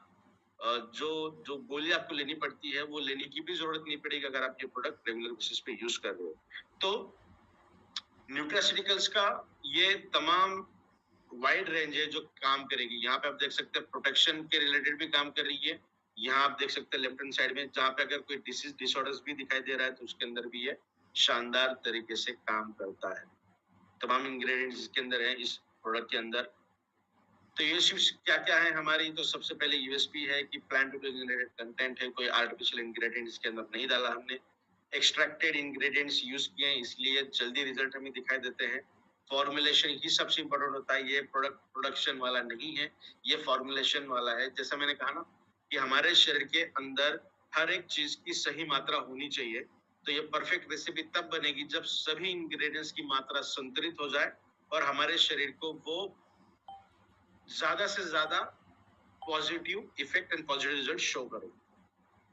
S2: जो जो गोली आपको लेनी पड़ती है वो लेने की भी जरूरत नहीं पड़ेगी अगर आप ये प्रोडक्ट रेगुलर बेसिस पे यूज कर रहे हो। तो न्यूट्रास्यूटिकल्स का ये तमाम वाइड रेंज है जो काम करेगी। यहाँ पे आप देख सकते हैं प्रोटेक्शन के रिलेटेड भी काम कर रही है। यहाँ आप देख सकते हैं लेफ्ट हैंड साइड में, जहाँ पे अगर कोई डिसीज डिसऑर्डर्स भी दिखाई दे रहा है तो उसके अंदर भी ये शानदार तरीके से काम करता है। तमाम इंग्रेडिएंट्स इसके अंदर है इस प्रोडक्ट के अंदर। तो ये क्या क्या है हमारी, तो सबसे पहले यूएसपी है कि प्लांट जनरेटेड कंटेंट है, कोई आर्टिफिशियल इंग्रेडिएंट इसके अंदर नहीं डाला हमने, एक्सट्रैक्टेड इंग्रेडिएंट्स यूज किए हैं, इसलिए जल्दी रिजल्ट हमें दिखाई देते हैं। फॉर्मुलेशन ही सबसे इंपॉर्टेंट होता है, ये प्रोडक्ट प्रोडक्शन वाला नहीं है, ये फॉर्मुलेशन वाला है। जैसा मैंने कहा ना कि हमारे शरीर के अंदर हर एक चीज की सही मात्रा होनी चाहिए, तो ये परफेक्ट रेसिपी तब बनेगी जब सभी इंग्रेडिएंट्स की मात्रा संतुलित हो जाए और हमारे शरीर को वो ज्यादा से ज्यादा positive effect and positive result show करे।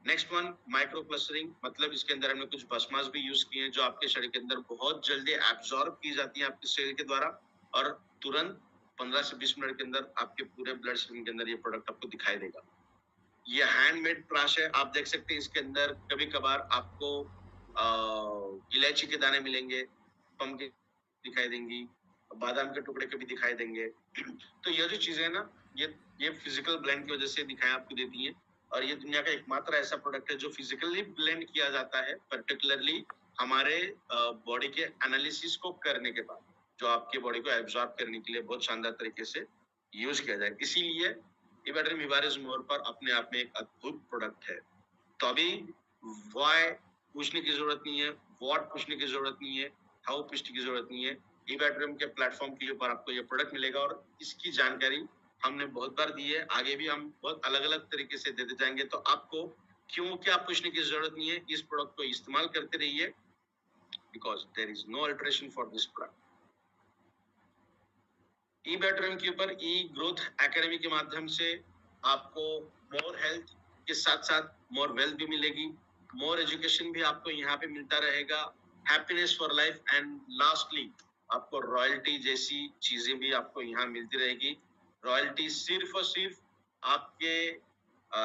S2: नेक्स्ट वन माइक्रो क्लस्टरिंग, मतलब इसके अंदर हमने कुछ भस्मास भी यूज किए हैं जो आपके शरीर के अंदर बहुत जल्दी एब्जॉर्ब की जाती है आपके शरीर के द्वारा, और तुरंत 15 से 20 मिनट के अंदर आपके पूरे ब्लड स्ट्रीम के अंदर ये प्रोडक्ट आपको दिखाई देगा। ये हैंडमेड ब्रश है, आप देख सकते हैं इसके अंदर कभी कभार आपको इलायची के दाने मिलेंगे, पम्पकिन दिखाई देंगी, बादाम के टुकड़े कभी दिखाई देंगे। तो ये जो चीजें है ना, ये फिजिकल ब्लेंड की वजह से दिखाई आपको देती है, और ये दुनिया का एकमात्र ऐसा प्रोडक्ट है जो फिजिकली ब्लेंड किया जाता है, पर्टिकुलरली हमारे बॉडी के एनालिसिस को करने के बाद, जो आपके बॉडी को एब्जॉर्ब करने के लिए बहुत शानदार तरीके से यूज किया जाए। इसीलिए इबेट्रिम विवारिस मोर पर अपने आप में एक अद्भुत प्रोडक्ट है। तो अभी व्हाई पूछने की जरूरत नहीं है, व्हाट पूछने की जरूरत नहीं है, हाउ पूछने की जरूरत नहीं है। इबेट्रिम के प्लेटफॉर्म के ऊपर आपको ये प्रोडक्ट मिलेगा, और इसकी जानकारी हमने बहुत बार दी है, आगे भी हम बहुत अलग-अलग तरीके से देते जाएंगे। तो आपको क्यों क्या पूछने की जरूरत नहीं है, इस प्रोडक्ट को इस्तेमाल करते रहिए, because there is no alteration for this product. इबेट्रिम के ऊपर ई ग्रोथ एकेडमी के माध्यम से आपको मोर हेल्थ के साथ साथ मोर वेल्थ भी मिलेगी, मोर एजुकेशन भी आपको यहाँ पे मिलता रहेगा, happiness for life, and lastly आपको रॉयल्टी जैसी चीजें भी आपको यहाँ मिलती रहेगी। रॉयल्टी सिर्फ और सिर्फ आपके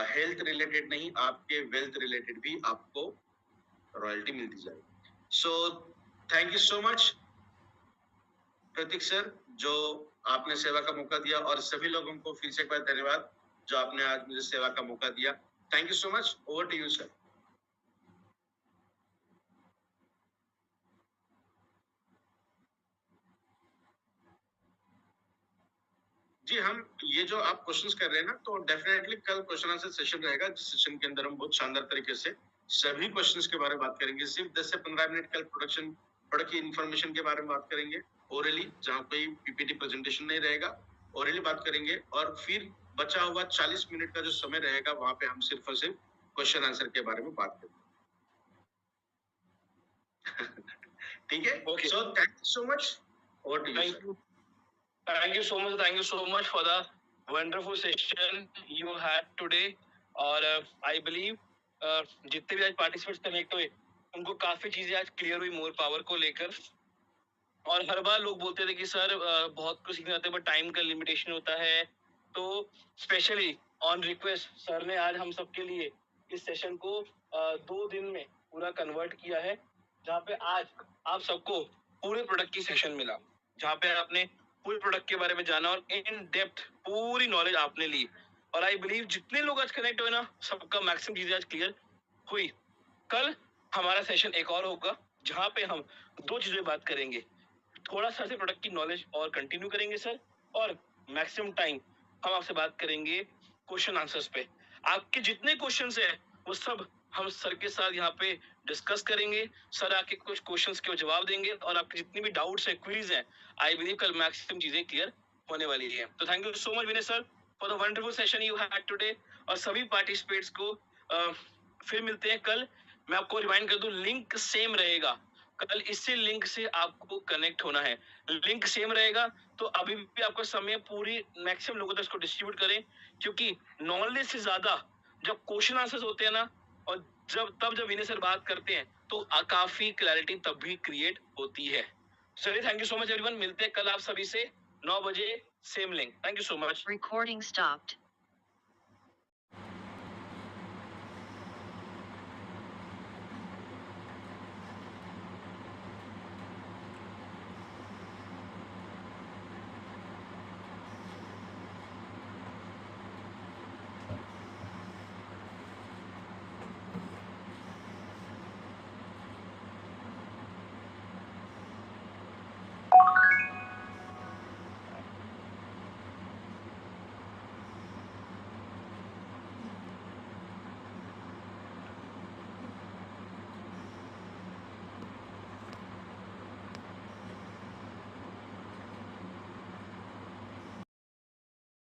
S2: हेल्थ रिलेटेड नहीं, आपके वेल्थ रिलेटेड भी आपको रॉयल्टी मिलती जाएगी। So thank you so much Prateek sir, जो आपने सेवा का मौका दिया, और सभी लोगों को फिर से एक बार धन्यवाद जो आपने आज मुझे सेवा का मौका दिया। Thank you so much. Over to you sir. जी, हम ये जो आप क्वेश्चंस कर रहे हैं ना, तो डेफिनेटली कल क्वेश्चन आंसर सेशन रहेगा, जिस सेशन के अंदर हम बहुत शानदार तरीके से सभी क्वेश्चंस के बारे में बात करेंगे। सिर्फ 10 से 15 मिनट कल प्रोडक्शन प्रोडक्ट की इन्फॉर्मेशन के बारे में बात करेंगे ओरली, जहाँ कोई पीपीटी प्रेजेंटेशन नहीं रहेगा, ओरली बात करेंगे, और फिर बचा हुआ 40 मिनट का जो समय रहेगा, वहां पे हम सिर्फ और सिर्फ क्वेश्चन आंसर के बारे में बात करेंगे। ठीक है,
S1: Okay.
S2: So thank you so much. Over to you
S1: Thank
S2: sir.
S1: you. Thank you so much. Thank you so much for the wonderful session you had today. और I believe जितने भी आज पार्टिसिपेंट्स कनेक्ट हुए, उनको काफी चीजें आज clear हुई मोर पावर को लेकर। और हर बार लोग बोलते थे कि सर बहुत कुछ सीखना होता है, बट टाइम का लिमिटेशन होता है। तो स्पेशली ऑन रिक्वेस्ट सर ने आज हम सबके लिए इस सेशन को 2 दिन में पूरा कन्वर्ट किया है, जहाँ पे आज आप सबको पूरे प्रोडक्ट की सेशन मिला, जहाँ पे आपने पूरे प्रोडक्ट के बारे में जाना और इन डेप्थ पूरी नॉलेज आपने ली। और आई बिलीव जितने लोग आज कनेक्ट हुए ना, सबका मैक्सिमम चीजें आज क्लियर हुई। कल हमारा सेशन एक और होगा, जहाँ पे हम 2 चीजें बात करेंगे। थोड़ा सा से प्रोडक्ट की नॉलेज और कंटिन्यू करेंगे सर, और मैक्सिमम टाइम हम आपसे बात करेंगे क्वेश्चन आंसर्स पे। आपके जितने क्वेश्चंस हैं वो सब हम सर के साथ यहाँ पे डिस्कस करेंगे। सर आपके कुछ क्वेश्चंस के जवाब देंगे, और आपके जितनी भी डाउट्स हैं, क्वेरीज हैं, आई बिलीव कल मैक्सिमम चीजें क्लियर होने वाली है। तो thank you so much Vinay sir for the wonderful session you had today. और सभी पार्टिसिपेट्स को फिर मिलते हैं कल। मैं आपको रिमाइंड कर दूं, लिंक सेम रहेगा कल, इसी लिंक से आपको कनेक्ट होना है। लिंक सेम रहेगा, तो अभी भी आपको समय पूरी मैक्सिमम लोगों तक इसको डिस्ट्रीब्यूट करें, क्योंकि नॉलेज से ज्यादा जब क्वेश्चन आंसर्स होते हैं ना, और जब विनय सर बात करते हैं, तो काफी क्लैरिटी तब भी क्रिएट होती है। चलिए, thank you so much everyone. मिलते हैं कल आप सभी से 9 बजे, same link. Thank you so much.
S3: Recording stopped.